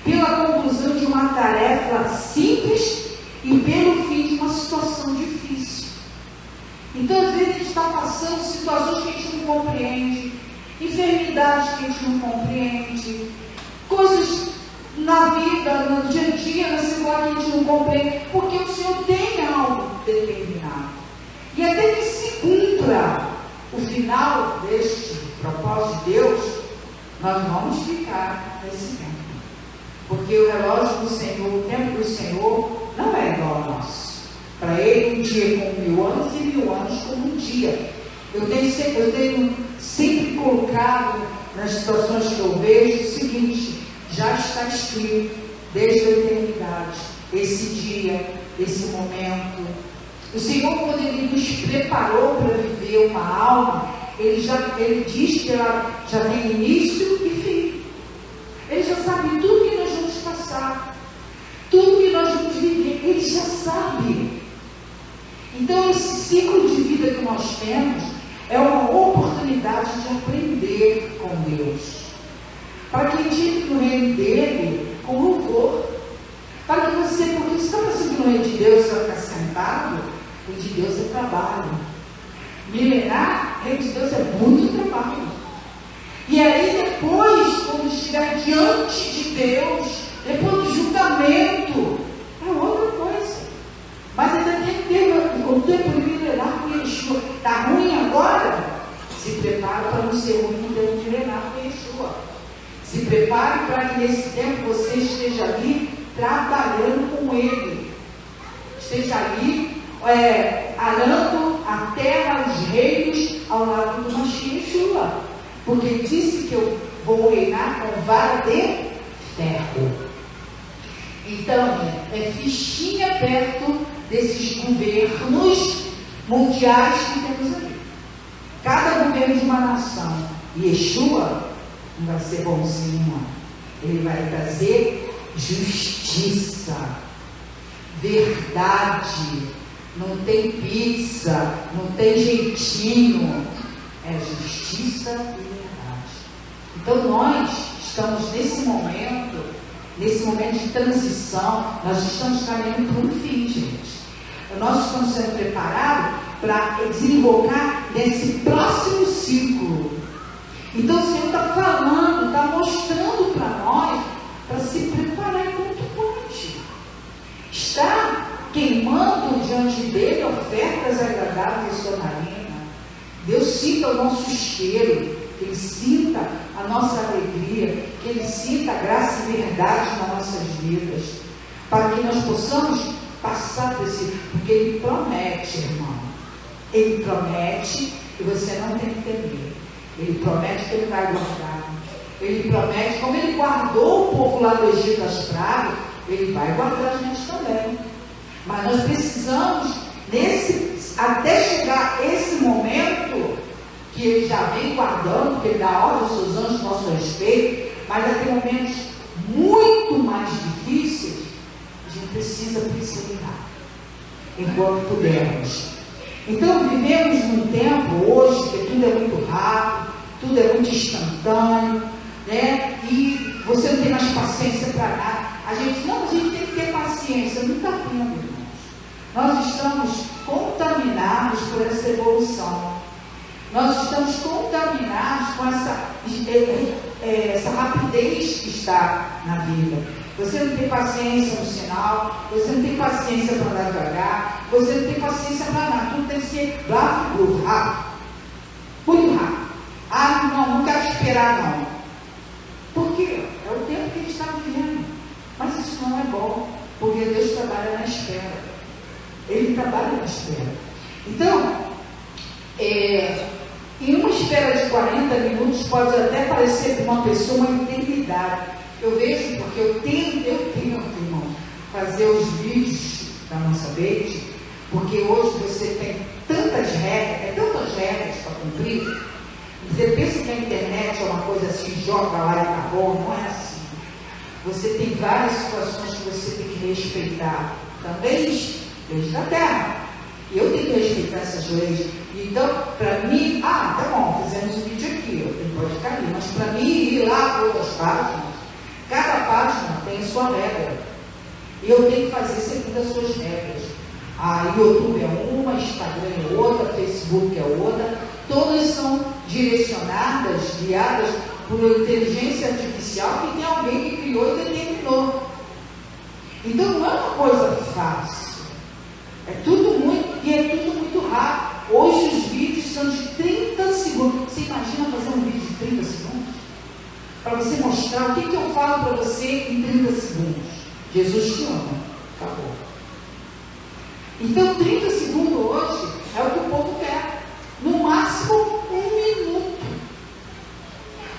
Pela conclusão de uma tarefa simples e pelo fim de uma situação difícil. Então, às vezes, a gente está passando situações que a gente não compreende, enfermidades que a gente não compreende, coisas na vida, no dia a dia, na semana que a gente não compreende, porque o Senhor tem algo determinado. E até que se cumpra o final deste propósito de Deus, nós vamos ficar nesse tempo. Porque o relógio do Senhor, o tempo do Senhor, não é igual ao nosso. Para Ele, um dia como 1000 anos e 1000 anos como um dia. Eu tenho sempre colocado nas situações que eu vejo o seguinte: já está escrito desde a eternidade, esse dia, esse momento. O Senhor, quando Ele nos preparou para viver uma alma, Ele diz que ela já tem início e fim. Ele já sabe tudo que nós vamos passar, tudo que nós vamos viver, Ele já sabe. Então, esse ciclo de vida que nós temos é uma oportunidade de aprender com Deus, para que a gente entre no reino dele com louvor, para que você, porque você está pensando que no reino de Deus você vai ficar sentado, o reino de Deus é trabalho. Milenar, o reino de Deus é muito trabalho. E aí depois, quando estiver diante de Deus, depois do julgamento, é outra coisa. Mas ainda tem que ter o tempo de milenar com Yeshua. Está ruim agora? Se prepara para não ser ruim no tempo de milenar com Yeshua. Se prepare para que nesse tempo você esteja ali trabalhando com Ele. Esteja ali arando a terra, os reinos ao lado do Mashiach Yeshua. Porque Ele disse que eu vou reinar com vara de ferro. Então, é fichinha perto desses governos mundiais que temos ali. Cada governo de uma nação. Yeshua não vai ser bonzinho, não. Ele vai trazer justiça, verdade. Não tem pizza, não tem jeitinho. É justiça e verdade. Então nós estamos nesse momento de transição, nós estamos caminhando para um fim, gente. Nós estamos sendo preparados para desembocar nesse próximo ciclo. Então o Senhor está falando, está mostrando para nós, para se preparar enquanto pode. Está queimando diante dele ofertas agradáveis e sua narina. Deus cita o nosso cheiro. que Ele sinta a nossa alegria, que Ele sinta a graça e verdade nas nossas vidas, para que nós possamos passar por esse, porque Ele promete, irmão, Ele promete e você não tem que temer. Ele promete que Ele vai guardar. Ele promete, como Ele guardou o povo lá do Egito das pragas, Ele vai guardar a gente também. Mas nós precisamos, até chegar esse momento, que Ele já vem guardando, porque Ele dá ordem aos seus anjos a nosso respeito, mas vai ter momentos muito mais difíceis, a gente precisa perseverar, enquanto pudermos. Então, vivemos num tempo hoje que tudo é muito rápido, tudo é muito instantâneo, né? E você não tem mais paciência para nada. A gente tem que ter paciência, não está tendo, irmãos. Nós estamos contaminados por essa evolução. Nós estamos contaminados com essa rapidez que está na vida. Você não tem paciência no sinal, você não tem paciência para andar devagar, você não tem paciência para nada. Tudo tem que ser rápido, rápido. Muito rápido. Ah, não quero esperar, não. Por quê? É o tempo que a gente está vivendo. Mas isso não é bom, porque Deus trabalha na espera. Ele trabalha na espera. Então, em uma espera de 40 minutos pode até parecer para uma pessoa uma eternidade. Eu vejo, porque eu tento, irmão, fazer os vídeos da nossa vez, porque hoje você tem tantas regras para cumprir. Você pensa que a internet é uma coisa assim, joga lá e tá bom, não é assim. Você tem várias situações que você tem que respeitar. Também leis da terra. E eu tenho que respeitar essas leis. Então, para mim, tá bom, fizemos um vídeo aqui, ele pode ficar ali, mas para mim ir lá para outras páginas, cada página tem a sua regra. E eu tenho que fazer segundo as suas regras. YouTube é uma, Instagram é outra, Facebook é outra. Todas são direcionadas, guiadas por uma inteligência artificial que tem alguém que criou e determinou. Então não é uma coisa fácil. É tudo muito rápido. Hoje os vídeos são de 30 segundos. Você imagina fazer um vídeo de 30 segundos? Para você mostrar o que eu falo para você em 30 segundos. Jesus te ama. Acabou. Então 30 segundos hoje é o que o povo quer. No máximo 1 minuto.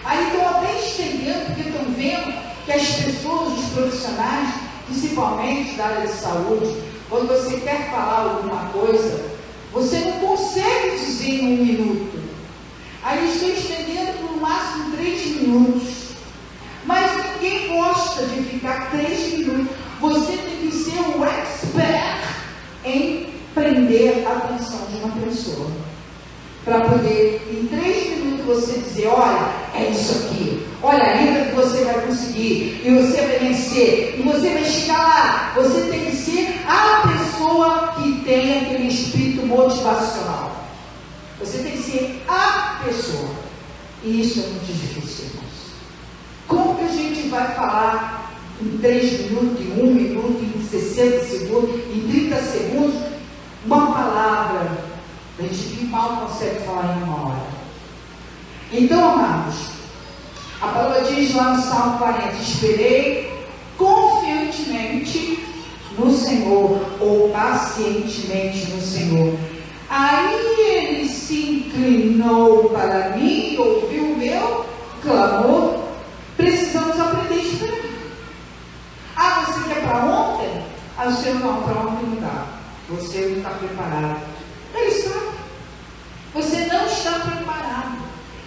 Aí estão até estendendo, porque estão vendo que as pessoas, os profissionais, principalmente da área de saúde, quando você quer falar alguma coisa, você não consegue dizer em 1 minuto. Aí estão estendendo por no máximo 3 minutos. Mas ninguém gosta de ficar 3 minutos. Você tem que ser um expert em prender a atenção de uma pessoa. Para poder, em 3 minutos, você dizer, olha, é isso aqui. Olha, lembra que você vai conseguir. E você vai vencer. E você vai chegar lá. Você tem que ser a pessoa que tem aquele espírito motivacional. Você tem que ser a pessoa. E isso é muito difícil, irmãos. Como que a gente vai falar em 3 minutos, em 1 minuto, em 60 segundos, em 30 segundos, uma palavra? A gente mal consegue falar em 1 hora. Então, amados, a palavra diz lá no Salmo 40, esperei confiantemente no Senhor, ou pacientemente no Senhor. Aí ele se inclinou para mim, ouviu o meu clamor. Precisamos aprender a esperar. Você quer para ontem? O Senhor não, para ontem não dá. Você não está preparado. Ele sabe. Você não está preparado.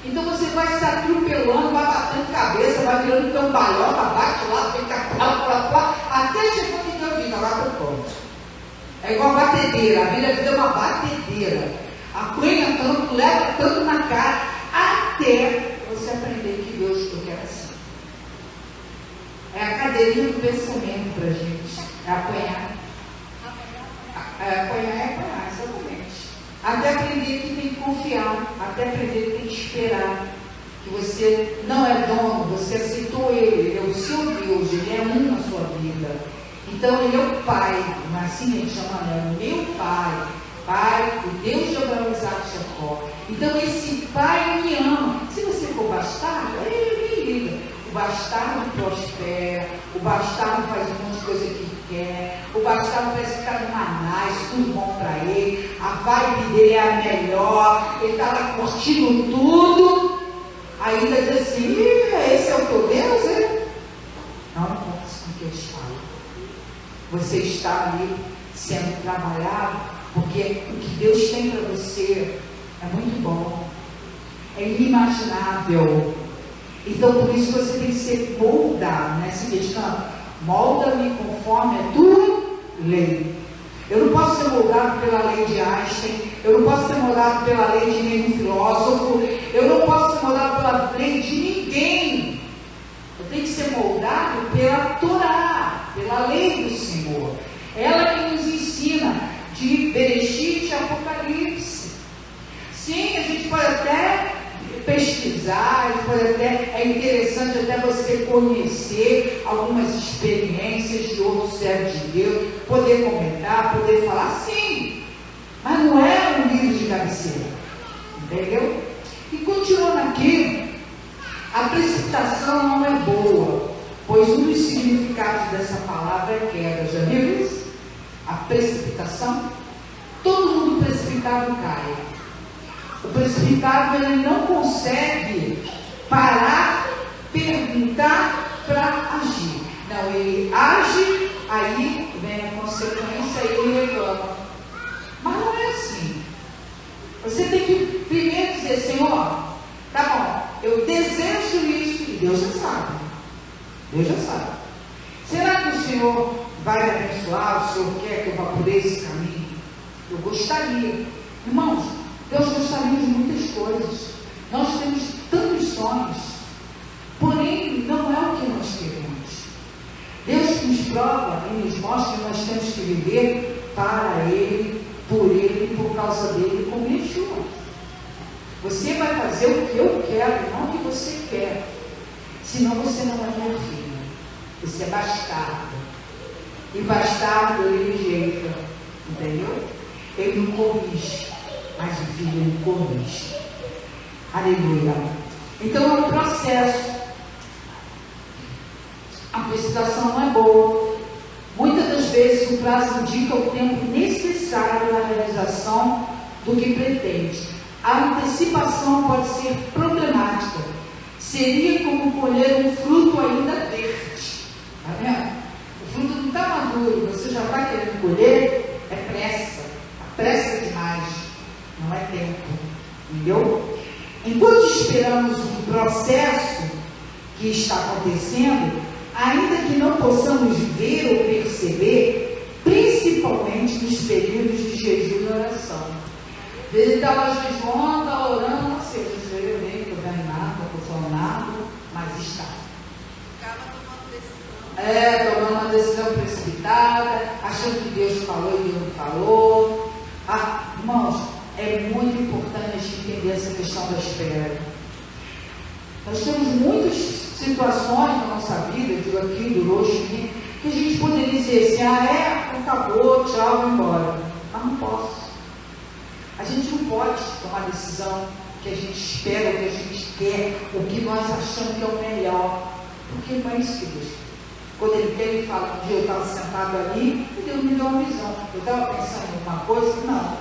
Então você vai se atropelando, vai batendo cabeça, vai virando cambalhota, bate lá, fica lá, até chegar no teu vida, lá para o ponto. É igual a batedeira. A vida é uma batedeira. Apanha tanto, leva tanto na cara, até você aprender que Deus te quer assim. É a cadeirinha do pensamento para a gente. É apanhar. Apanhar é apanhar, exatamente. Até aprender que tem que confiar, até aprender que tem que esperar, que você não é dono, você aceitou Ele é o seu Deus, Ele é um na sua vida. Então Ele é o Pai, mas assim Ele chama, é o meu Pai, Pai, o Deus de Abraão, Isaac e Jacó. Então esse Pai me ama. Se você bastardo prospera, o bastardo faz um monte de coisa que quer, o bastardo parece que está numa nice, tudo bom para ele, a vibe dele é a melhor, ele está lá curtindo tudo, ainda diz assim, esse é o teu Deus, é? Não importa com o que eles falam. Você está ali sendo trabalhado, porque o que Deus tem para você é muito bom, é inimaginável. Então, por isso você tem que ser moldado, né? Se questão, molda-me conforme a tua lei. Eu não posso ser moldado pela lei de Einstein, eu não posso ser moldado pela lei de nenhum filósofo, eu não posso ser moldado pela lei de ninguém. Eu tenho que ser moldado pela Torá, pela lei do Senhor. Ela que nos ensina de Bereshit e Apocalipse. Sim, a gente pode até pesquisar, é interessante até você conhecer algumas experiências de outros servos de Deus, poder comentar, poder falar, sim, mas não é um livro de cabeceira, entendeu? E continuando aqui, a precipitação não é boa, pois um dos significados dessa palavra é queda. Já viu isso? A precipitação, todo mundo precipitado cai. O precipitado, ele não consegue parar, perguntar para agir. Não, ele age, aí vem a consequência e ele reclama. Mas não é assim. Você tem que primeiro dizer, Senhor, tá bom, eu desejo isso, e Deus já sabe. Deus já sabe. Será que o Senhor vai me abençoar? O Senhor quer que eu vá por esse caminho? Eu gostaria. Irmãos, Deus gostaria de muitas coisas. Nós temos tantos sonhos, porém não é o que nós queremos. Deus nos prova e nos mostra que nós temos que viver para Ele, por causa dele, como Yeshua. Você vai fazer o que eu quero, não o que você quer. Senão você não é minha filha. Você é bastardo. E bastardo ele rejeita. Entendeu? Ele não corrige. Mas o filho ele corrige. Aleluia. Então é um processo. A precipitação não é boa. Muitas das vezes o prazo indica o tempo necessário na realização do que pretende. A antecipação pode ser problemática. Seria como colher um fruto ainda verde. Está vendo? O fruto não está maduro, você já está querendo colher, é pressa. Pressa demais. Não é tempo. Entendeu? Enquanto esperamos um processo que está acontecendo, ainda que não possamos ver ou perceber, principalmente nos períodos de jejum e oração. Ele estava jejuando, estava orando, não sei, eu nem estou vendo nada, não estou falando nada, mas está. Tomando uma decisão precipitada, achando que Deus falou e Deus não falou. Irmãos, é muito importante a gente entender essa questão da espera. Nós temos muitas situações na nossa vida, digo aqui, do hoje, que a gente poderia dizer assim, acabou, tchau, vou embora. Mas não posso. A gente não pode tomar decisão que a gente espera, o que a gente quer, o que nós achamos que é o melhor. Porque não é isso que Deus quer. Quando Ele quer, Ele fala, um dia eu estava sentado ali e Deus me deu uma visão. Eu estava pensando em alguma coisa? Não.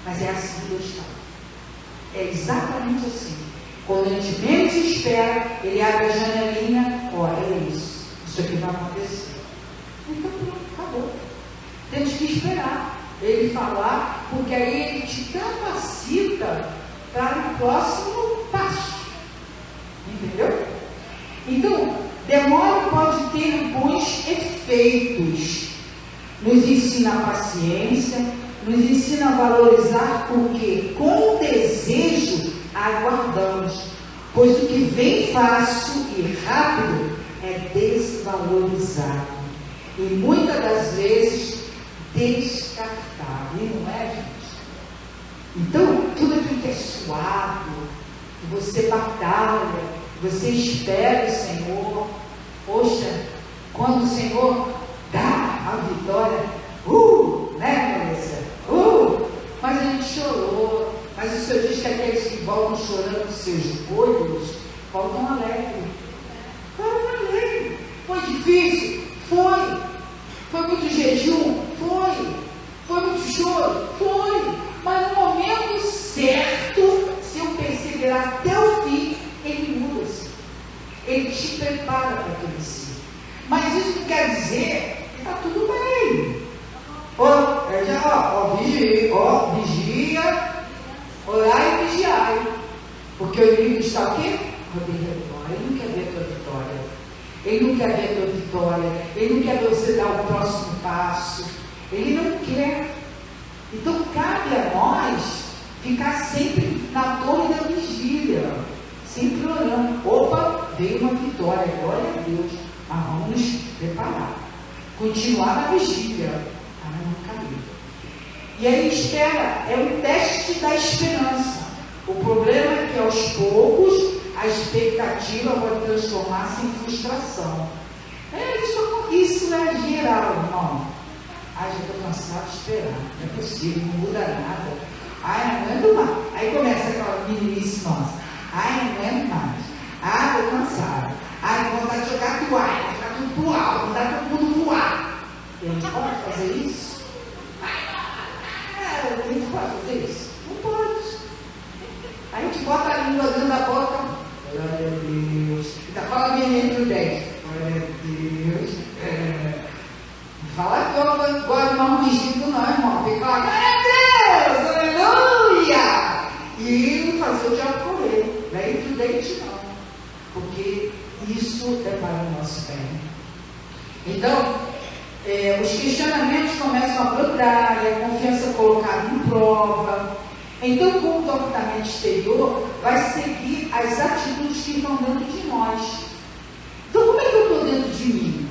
Mas é assim que Deus está. É exatamente assim. Quando a gente menos espera, Ele abre a janelinha, olha, é isso. Isso aqui vai acontecer. Então pronto, acabou. Temos que esperar Ele falar, porque aí Ele te capacita para o próximo passo. Entendeu? Então, demora pode ter bons efeitos. Nos ensina a paciência, nos ensina a valorizar porque com desejo aguardamos, pois o que vem fácil e rápido é desvalorizado e muitas das vezes descartado, e não é, gente? Então, tudo aquilo que é suave, que você batalha, você espera o Senhor, poxa, quando o Senhor dá a vitória, né, Melissa? Mas a gente chorou, mas o Senhor diz que aqueles que voltam chorando dos seus olhos, voltam alegres. difícil? Foi. Foi muito jejum? Foi. Foi muito choro? Foi. Mas no momento certo, se eu perseverar até o fim, ele muda-se. Ele te prepara para crescer. Mas isso não quer dizer que está tudo bem. Vigia, orai e vigiai. Porque o inimigo está o quê? Ele não quer ver a tua vitória. Ele não quer ver a tua vitória. Ele não quer ver você dar o próximo passo. Ele não quer. Então cabe a nós ficar sempre na torre da vigília, sempre orando. Opa, veio uma vitória, glória a Deus. Mas vamos nos preparar. Continuar na vigília. Não cair. E aí espera, é um teste da esperança. O problema é que aos poucos a expectativa pode transformar-se em frustração. Isso é geral, irmão. Já estou cansado de esperar. Não é possível, não muda nada. Não aguento mais. Aí começa aquela meninice nossa. Não aguento mais. Estou cansado. Vontade de jogar toalha, jogar tudo pro alto, mandar todo mundo voar. A gente pode fazer isso? A gente pode fazer isso? Não pode. A gente bota a língua dentro da boca. Glória a Deus. Ainda fala bem entre os 10. Glória a Deus. Fala que eu gosto de mal vestido, não, irmão. Tem que falar, glória a Deus, aleluia. E fazer o diabo correr. Não é entre os dentes, não. Porque isso é para o nosso bem. Então, os questionamentos começam a brotar e a confiança colocada em prova. Então o comportamento exterior vai seguir as atitudes que estão dentro de nós. Então como é que eu estou dentro de mim?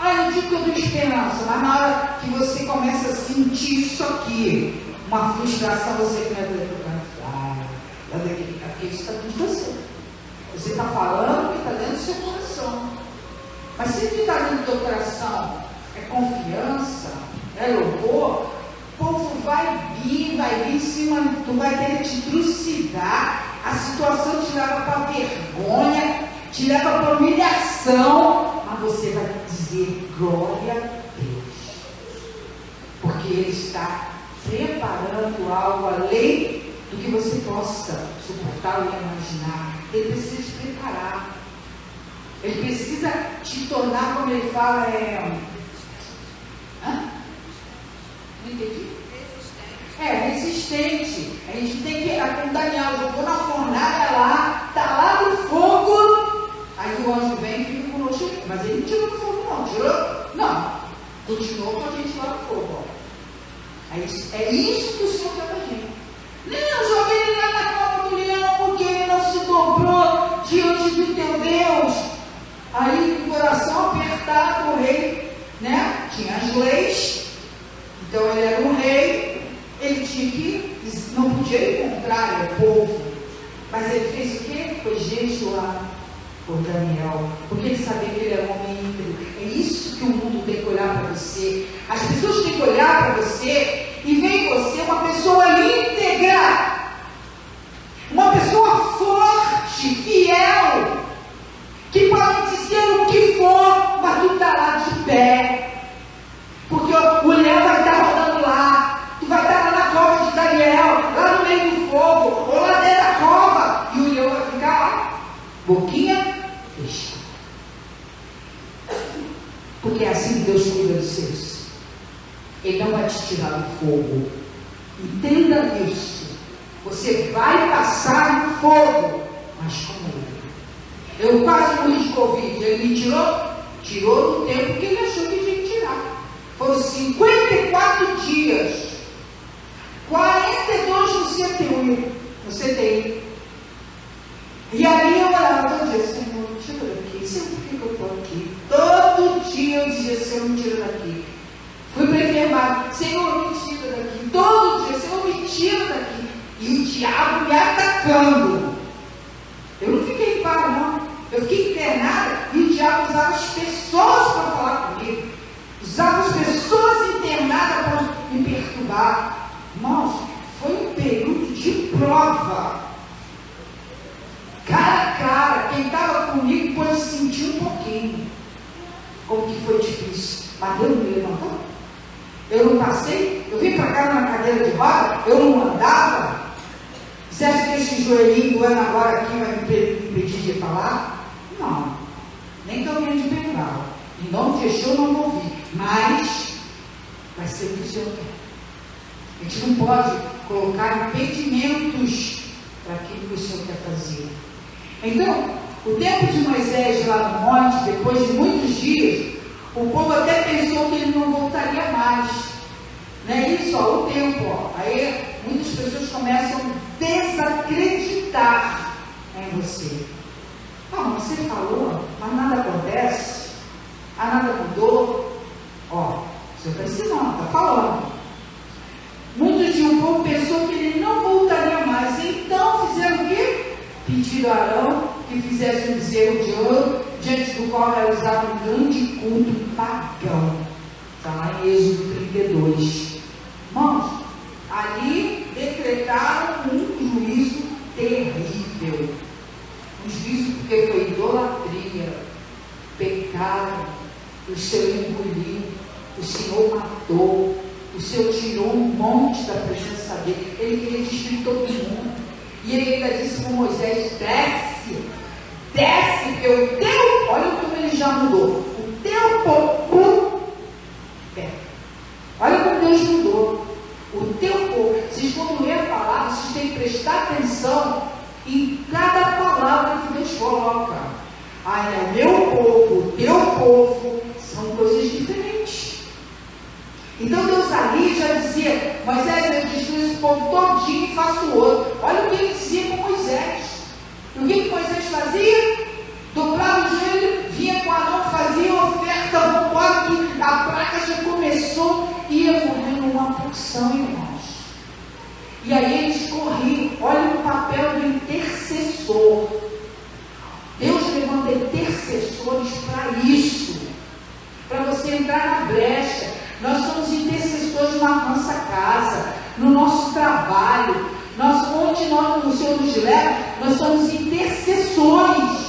Eu digo que eu tenho esperança, mas na hora que você começa a sentir isso aqui, uma frustração, você começa porque isso está dentro de você. Você está falando que está dentro do seu coração. Mas se o que está dentro do teu coração é confiança, é louvor, o povo vai vir em cima, tu vai ter que te trucidar, a situação te leva para a vergonha, te leva para a humilhação, mas você vai dizer glória a Deus, porque Ele está preparando algo além do que você possa suportar ou imaginar. Ele precisa te preparar, Ele precisa te tornar, como Ele fala, não entendi? Resistente. A gente tem que, como Daniel jogou na fornalha lá, está lá no fogo, aí o anjo vem e fica conosco, mas ele não tirou do fogo não, tirou? Não, continuou com a gente lá no fogo. É isso que o Senhor quer da gente. Não, joguei ele lá na cova do leão, porque ele não se dobrou diante do teu Deus. Aí o coração apertado, o rei, tinha as leis. Então ele era um rei, ele tinha que, não podia encontrar o povo, mas ele fez o quê? Foi jejuar por Daniel, porque ele sabia que ele era um homem íntegro. É isso que o mundo tem que olhar para você. As pessoas têm que olhar para você e ver em você uma pessoa íntegra, uma pessoa forte, fiel, que pode dizer o que for, mas tu está lá de pé. Porque o leão vai estar rodando lá, tu vai estar lá na cova de Daniel, lá no meio do fogo, ou lá dentro da cova, e o leão vai ficar lá, boquinha fechada. Porque é assim que Deus cuida dos seus. Ele não vai te tirar do fogo. Entenda isso. Você vai passar no fogo, mas como Ele. Eu quase morri de Covid, Ele me tirou no tempo que Ele achou que tinha que tirar. Foram 54 dias, 42 no CTI. E aí eu falava todo dia, Senhor, me tira daqui. Senhor, por que eu estou aqui? Todo dia eu dizia, Senhor, me tira daqui. Fui para a enfermagem, Senhor, me tira daqui. Todo dia, Senhor, me tira daqui. E o diabo me atacando. Eu não fiquei em paz, não. Eu fiquei internada e o diabo usava as pessoas para falar comigo. Usava as pessoas internadas para me perturbar. Irmãos, foi um período de prova. Cara a cara, quem estava comigo pôde sentir um pouquinho. como que foi difícil. Mas Deus me levantou. Eu não passei, eu vim para cá numa cadeira de roda, eu não andava. Você acha que esse joelhinho doendo agora aqui vai me impedir de falar? Não, nem que eu venha de bengala. Em nome de Jesus eu não vou vir, mas vai ser o que o Senhor quer. A gente não pode colocar impedimentos para aquilo que o Senhor quer fazer. Então, o tempo de Moisés lá no monte, depois de muitos dias, o povo até pensou que ele não voltaria mais. Não é isso? Ó, o tempo. Ó. Aí muitas pessoas começam a desacreditar em você. Ah, mas você falou, mas nada acontece. Ah, nada mudou. Ó, o Senhor está ensinando, está falando. Muitos de um povo pensou que ele não voltaria mais. Então fizeram o quê? Pediram a Arão que fizesse um bezerro de ouro, diante do qual realizava um grande culto pagão. Está lá em Êxodo 32. Irmãos, ali decretaram um juízo terrível. Um juízo porque foi idolatria, pecado, o Senhor engoliu, o Senhor matou, o Senhor tirou um monte da presença dele, ele queria destruir todo mundo. E ele ainda disse para Moisés: desce, porque o teu, olha como ele já mudou, o teu povo, olha como Deus mudou, o teu povo. Vocês quando ler a palavra, vocês têm que prestar atenção em cada palavra que Deus coloca. O meu povo, o teu povo, são coisas diferentes. Então Deus ali já dizia: Moisés, eu destruo esse povo todinho e faço outro. Olha o que ele dizia com Moisés. E o que Moisés fazia? Dobrava o joelho, vinha com Arão, fazia oferta, vamos embora, que a praga já começou, ia morrendo uma porção, irmãos. E aí eles corriam. Olha o papel do intercessor. Deus levanta intercessores para isso, para você entrar na brecha. Nós somos intercessores na nossa casa, no nosso trabalho, onde o Senhor nos leva, nós somos intercessores,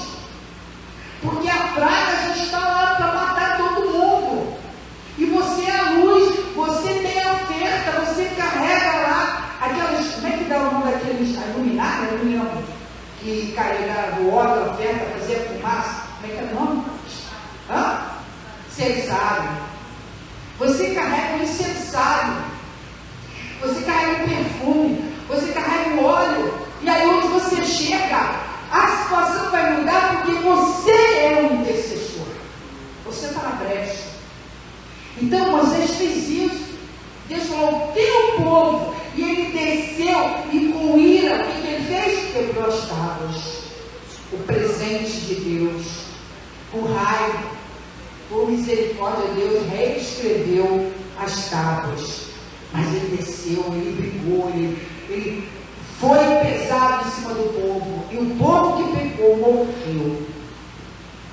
porque a praga já está lá para matar todo mundo, e você é a luz, você tem a oferta, você carrega lá aquelas, como é que dá o nome daqueles, a luminária, que carregava o óleo, a oferta, fazia fumaça, como é que é o nome? Cesário. Você carrega o incensário, você carrega o perfume, você carrega o óleo, e aí onde você chega, a situação vai mudar porque você é um intercessor, você está na brecha. Então Moisés fez isso. Deus falou: o teu povo, e ele desceu e com ira, o que ele fez? Quebrou as tábuas. O presente de Deus, por raiva, por misericórdia de Deus, reescreveu as tábuas. Mas ele desceu, ele brigou, ele foi pesado em cima do povo, e o povo que pecou morreu.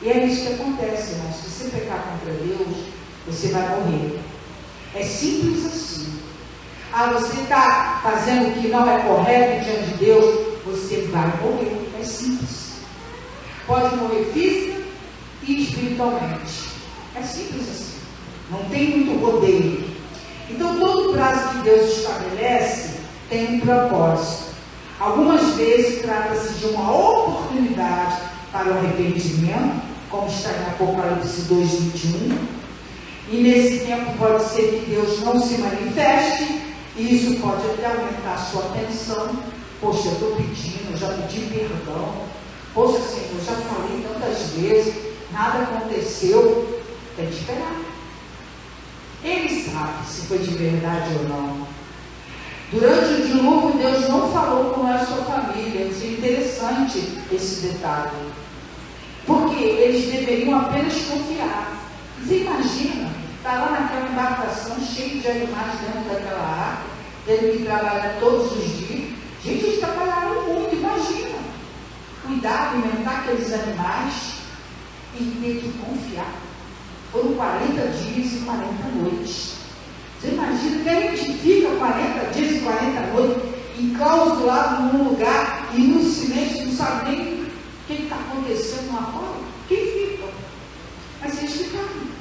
E é isso que acontece, irmão. Se você pecar contra Deus, você vai morrer. É simples assim. Você está fazendo o que não é correto diante de Deus, você vai morrer. É simples. Pode morrer física e espiritualmente. É simples assim. Não tem muito rodeio. Então, todo prazo que Deus estabelece tem um propósito. Algumas vezes trata-se de uma oportunidade para o arrependimento, como está em Apocalipse 2:21. E nesse tempo pode ser que Deus não se manifeste, e isso pode até aumentar a sua atenção. Poxa, eu estou pedindo, eu já pedi perdão. Poxa, Senhor, eu já falei tantas vezes, nada aconteceu. Tem que esperar. Ele sabe se foi de verdade ou não. Durante o dilúvio, Deus não falou com a sua família. Isso é interessante, esse detalhe. Porque eles deveriam apenas confiar. Você imagina, está lá naquela embarcação cheia de animais dentro daquela arca, tendo que trabalhar todos os dias. Gente, eles trabalharam muito, imagina. Cuidar, alimentar aqueles animais e ter que confiar. Foram 40 dias e 40 noites. Você imagina que a gente fica 40 dias e 40 noites enclausurado num lugar e no silêncio, não sabe nem o que está acontecendo lá fora? Quem fica? Mas eles ficaram.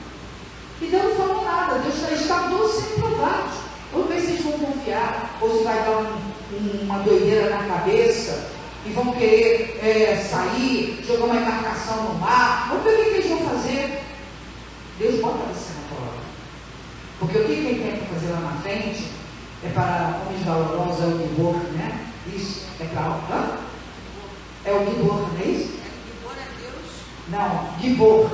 ou se vai dar uma doideira na cabeça, e vão querer sair, jogar uma embarcação no mar. Vamos ver o que eles vão fazer. Deus bota você na prova. Porque o que ele tem para fazer lá na frente é para homens valorosos, é o Gibor, né? Isso é para... É o Gibor, não é isso? Gibor é Deus? Não, Gibor.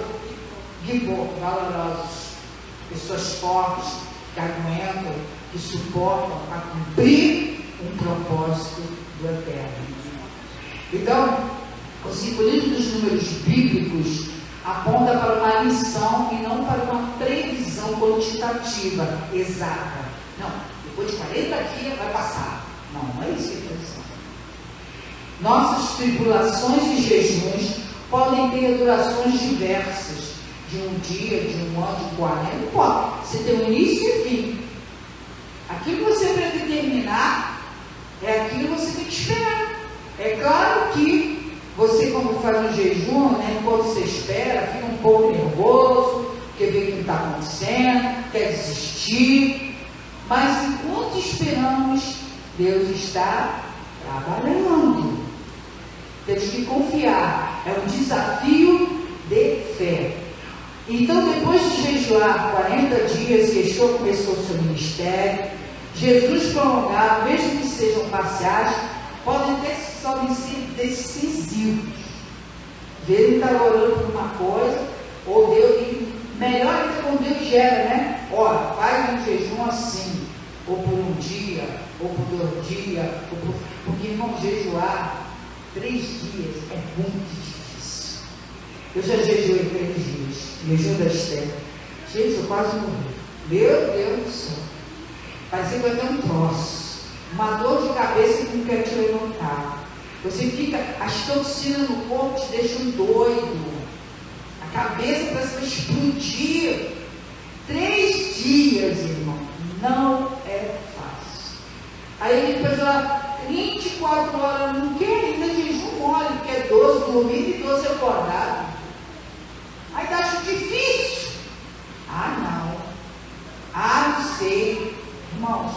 Gibor, valorosos. Pessoas fortes, que aguentam, que suportam para cumprir um propósito do Eterno. Então, o simbolismo dos números bíblicos aponta para uma lição e não para uma previsão quantitativa exata. Não, depois de 40 dias vai passar. Não, não é isso que ele está dizendo. Nossas tribulações e jejuns podem ter durações diversas, de um dia, de um ano, de 40, não pode. Você tem um início e fim. Aquilo que você predeterminar é aquilo que você tem que esperar. É claro que você, quando faz um jejum, né, enquanto você espera, fica um pouco nervoso, quer ver o que está acontecendo, quer desistir. Mas enquanto esperamos, Deus está trabalhando. Temos que confiar. É um desafio de fé. Então, depois de jejuar 40 dias, Yeshua começou o seu ministério. Jesus prolongado, mesmo que sejam parciais, podem ser decisivos. Deus está orando por uma coisa, ou Deus, melhor ainda quando Deus gera, né? Olha, faz um jejum assim, ou por um dia, ou por 2 dias, porque irmão, jejuar 3 dias é muito difícil. Eu já jejuei 3 dias, jejum da Esther. Gente, eu quase morri. Meu Deus do céu. Parecia que eu ia ter um troço. Uma dor de cabeça que não quer te levantar. Você fica, as toxinas no corpo te deixam doido. A cabeça parece que vai explodir. 3 dias, irmão, não é fácil. Aí depois ela, 24 horas, não quer ainda jejum mole, porque é 12 dormindo e 12 acordado. Aí tá acho difícil. Ah, não. Ah, não sei. Irmãos,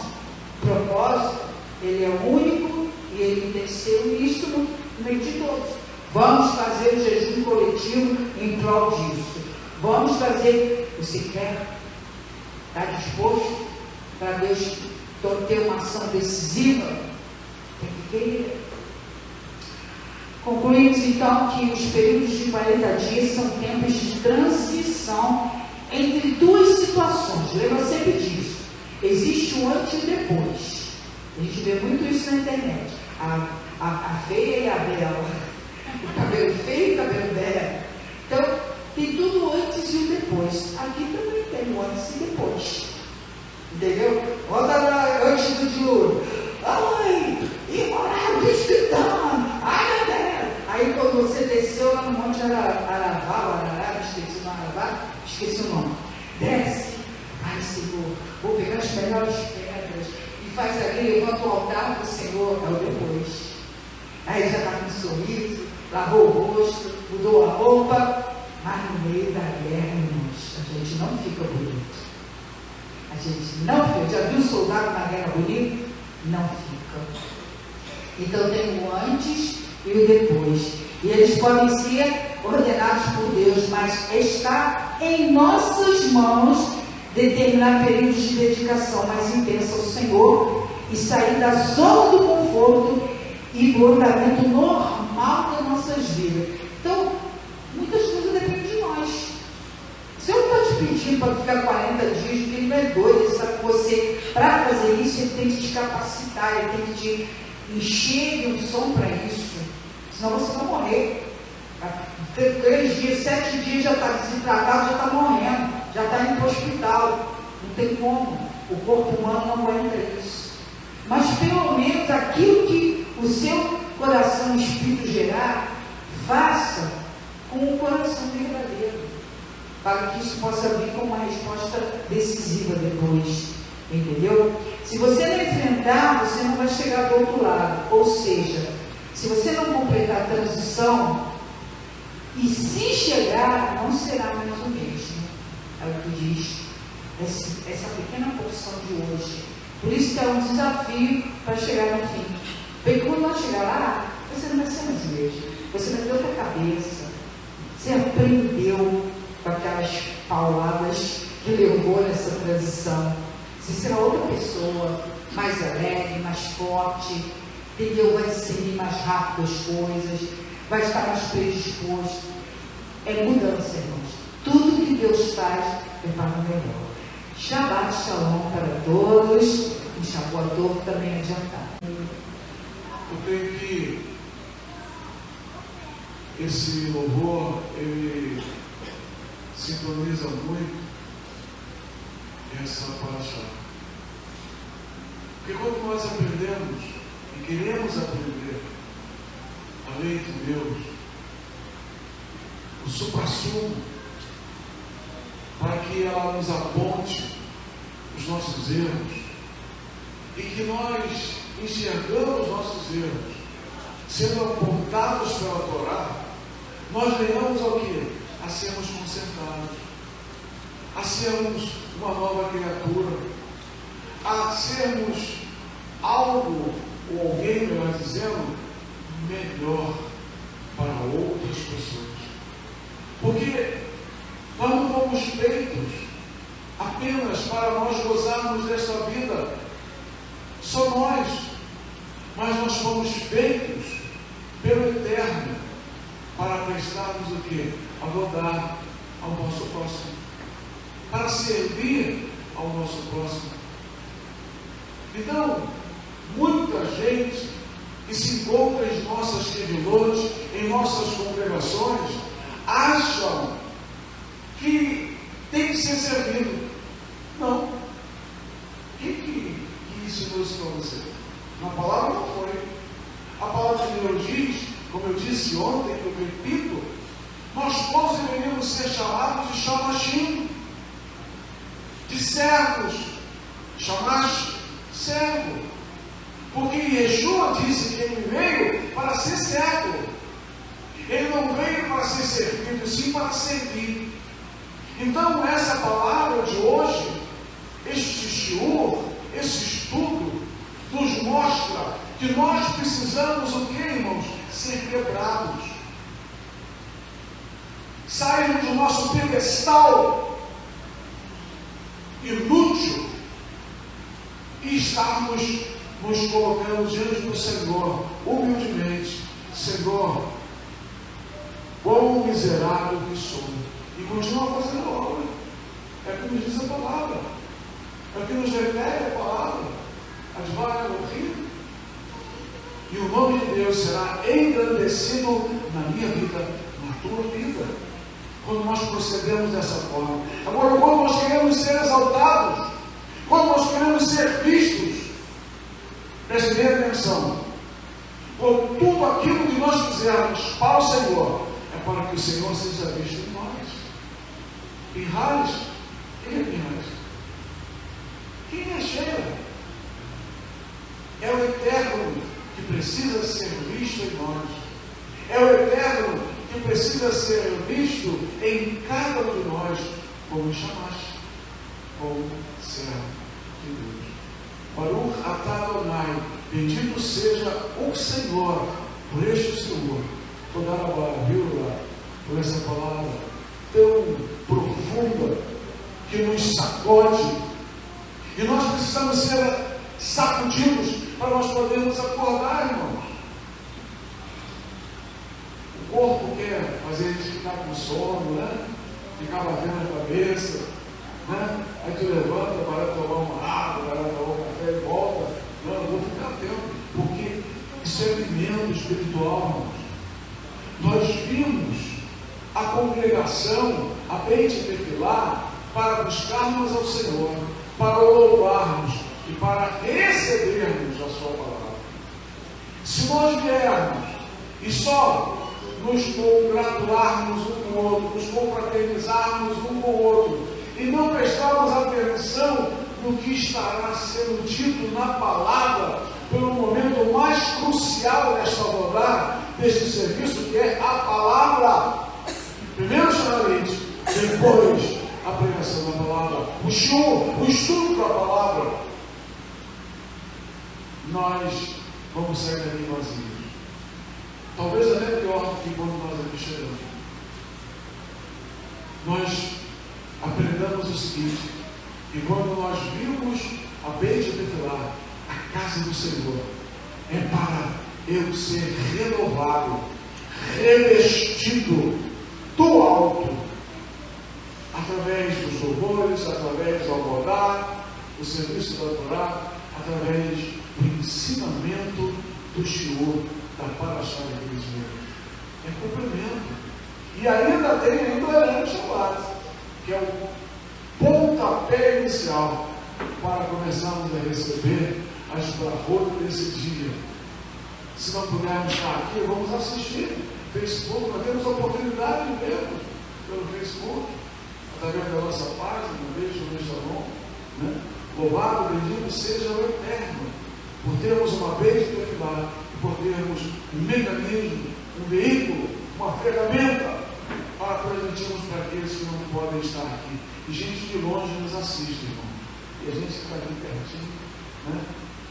o propósito, ele é único e ele tem que ser uníssono no meio de todos. Vamos fazer o jejum coletivo em prol disso. Vamos fazer. Você quer? Está disposto para Deus ter uma ação decisiva? Tem que querer. Concluímos então que os períodos de 40 dias são tempos de transição entre 2 situações. Lembra sempre disso. Existe o antes e o depois. A gente vê muito isso na internet. A feia e a bela. O cabelo feio e o cabelo belo. Então, tem tudo o antes e o depois. Aqui também tem o antes e depois. Entendeu? Volta lá antes do dilúvio. Ai, imoral, escritando. Ai, meu Deus. Aí quando você desceu lá no Monte Ararat, esqueci o nome. Desce. Ai, Senhor, vou pegar as melhores pedras e faz ali, levanta o altar para o Senhor. É o depois. Aí já está com um sorriso, lavou o rosto, mudou a roupa, mas no meio da guerra, irmãos, a gente não fica bonito. A gente não fica. Já viu um soldado na guerra bonito? Não fica. Então tem o antes e o depois. E eles podem ser ordenados por Deus, mas está em nossas mãos determinar períodos de dedicação mais intensa ao Senhor e sair da zona do conforto e do andamento normal das nossas vidas. Então, muitas coisas dependem de nós. Se eu não estou te pedindo para ficar 40 dias, porque ele não é doido, ele sabe que você, para fazer isso, ele tem que te capacitar, ele tem que te encher de unção para isso. Senão você vai morrer. 3 dias, 7 dias já está desidratado, já está morrendo, já está indo para o hospital. Não tem como. O corpo humano não aguenta isso. Mas pelo menos aquilo que o seu coração e espírito gerar, faça com o coração verdadeiro, para que isso possa vir com uma resposta decisiva depois. Entendeu? Se você não enfrentar, você não vai chegar do outro lado. Ou seja, se você não completar a transição, e se chegar, não será mais o mesmo. É o que diz essa pequena porção de hoje. Por isso que é um desafio para chegar no fim. Porque quando nós chegar lá, você não vai ser mais mesmo. Você vai ter outra cabeça. Você aprendeu com aquelas pauladas que levou nessa transição. Você será outra pessoa, mais alegre, mais forte, entendeu? Vai discernir mais rápido as coisas, vai estar mais predisposto. É mudança, irmãos. Tudo que Deus faz é para o melhor. Shabbat Shalom para todos. Um Shavuot também adiantado. Eu creio que esse louvor, ele sintoniza muito essa palavra. Porque quando nós aprendemos e queremos aprender a lei de Deus, o suprassumo, para que ela nos aponte os nossos erros e que nós enxergamos nossos erros sendo apontados pela Torá, nós venhamos ao quê? A sermos consertados, a sermos uma nova criatura, a sermos algo, ou alguém, melhor dizendo, melhor para outras pessoas. Porque nós não fomos feitos apenas para nós gozarmos desta vida, só nós, mas nós fomos feitos pelo Eterno para prestarmos o quê? A rodar ao nosso próximo, para servir ao nosso próximo. Então, muita gente que se encontra em nossas reuniões, em nossas congregações, acham que tem que ser servido. Não. Quem ensinou isso para você? Na palavra não foi. A palavra de Deus diz, como eu disse ontem, que eu repito, nós todos deveríamos ser chamados de chamachim, de servos, chamash, servo. Porque Yeshua disse que ele veio para ser servo. Ele não veio para ser servido, sim para servir. Então, essa palavra de hoje, este shiur, esse estudo, nos mostra que nós precisamos o que, irmãos? Ser quebrados. Sairmos do nosso pedestal inútil e estarmos nos colocando diante do Senhor, humildemente. Senhor, quão miserável que sou. E continua fazendo a obra. É o que nos diz a palavra. É o que nos refere a palavra. Advara no rio. E o nome de Deus será engrandecido na minha vida, na tua vida, quando nós procedemos dessa forma. Agora, quando nós queremos ser exaltados, quando nós queremos ser vistos, preste bem atenção, por tudo aquilo que nós fizermos para o Senhor, é para que o Senhor seja visto em nós. Pinhais, quem é Pinhais? Quem é Sheila? É o Eterno que precisa ser visto em nós. É o Eterno que precisa ser visto em cada um de nós, como chamaste, como servo de Deus. Baruch atah Adonai, bendito seja o Senhor, por este Senhor. Toda a glória, por essa palavra tão profunda que nos sacode. E nós precisamos ser sacudidos para nós podermos acordar, irmãos. O corpo quer fazer a gente ficar com sono, né? Ficar batendo na cabeça, né? Aí tu levanta para tomar uma água, para tomar um café e volta. Não, eu vou ficar tempo, porque isso é alimento espiritual, irmãos. Nós vimos a congregação, a Beit Tefilá, para buscarmos ao Senhor, para o louvarmos e para recebermos a sua palavra. Se nós viermos e só nos congratularmos um com o outro, nos confraternizarmos um com o outro, e não prestarmos atenção no que estará sendo dito na palavra, pelo momento mais crucial desta rodada, deste serviço, que é a palavra. Primeiro somente, depois a pregação da palavra, o estudo da palavra. nós vamos sair daqui vazios. Talvez até pior do que quando nós aqui chegamos. Nós aprendamos o seguinte, que quando nós vimos a Beit Betelá, a casa do Senhor, é para eu ser renovado, revestido do alto, através dos louvores, através do almorar, do serviço da Torá, através do ensinamento do Senhor, da Parashá de Cristo. É complemento. E ainda tem o Erev Shabbat, que é o pontapé inicial para começarmos a receber as brahot desse dia. Se não pudermos estar aqui, vamos assistir Facebook, nós temos a oportunidade de vermos pelo Facebook, através da nossa página, beijo no Shalom, né? Louvado, bendito seja o Eterno, por termos uma Beit Betelá, por termos um mecanismo, um veículo, uma ferramenta para transmitirmos para aqueles que não podem estar aqui. E gente de longe nos assiste, irmão. E a gente que está aqui pertinho, né?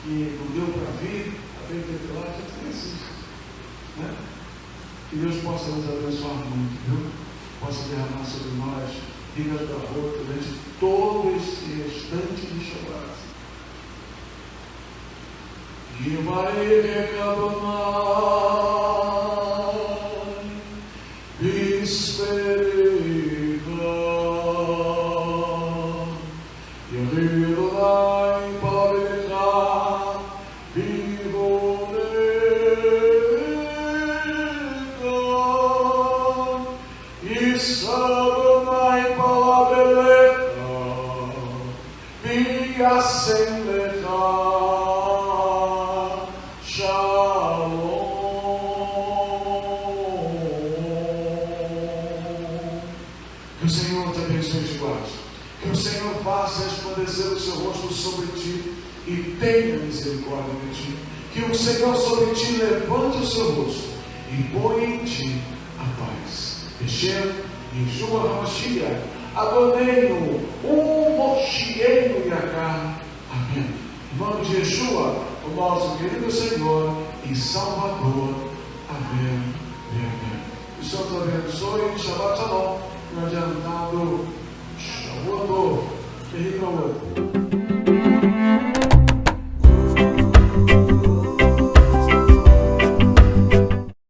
Que não deu para vir, a Beit Betelá, a gente nem assiste, né? Que Deus possa nos abençoar muito, viu? Possa derramar sobre nós ricas da rua durante todo esse restante de Shabbat. Yivarei Adonai Bisperega Yirei Adonai Pavelecha Bivolega Isa Adonai Pavelecha Biaselecha Que o Senhor te abençoe e te guarde. Que o Senhor faça resplandecer o seu rosto sobre ti e tenha misericórdia de ti. Que o Senhor sobre ti levante o seu rosto e ponha em ti a paz. Hashem, Yeshua HaMashiach, Adonai-no, Moshiach Yakar. Amém. Em nome de Yeshua, o nosso querido Senhor e Salvador. Amém e amém. O Senhor te abençoe. Shabbat Shalom. Adiantado, Shavuot, terrível.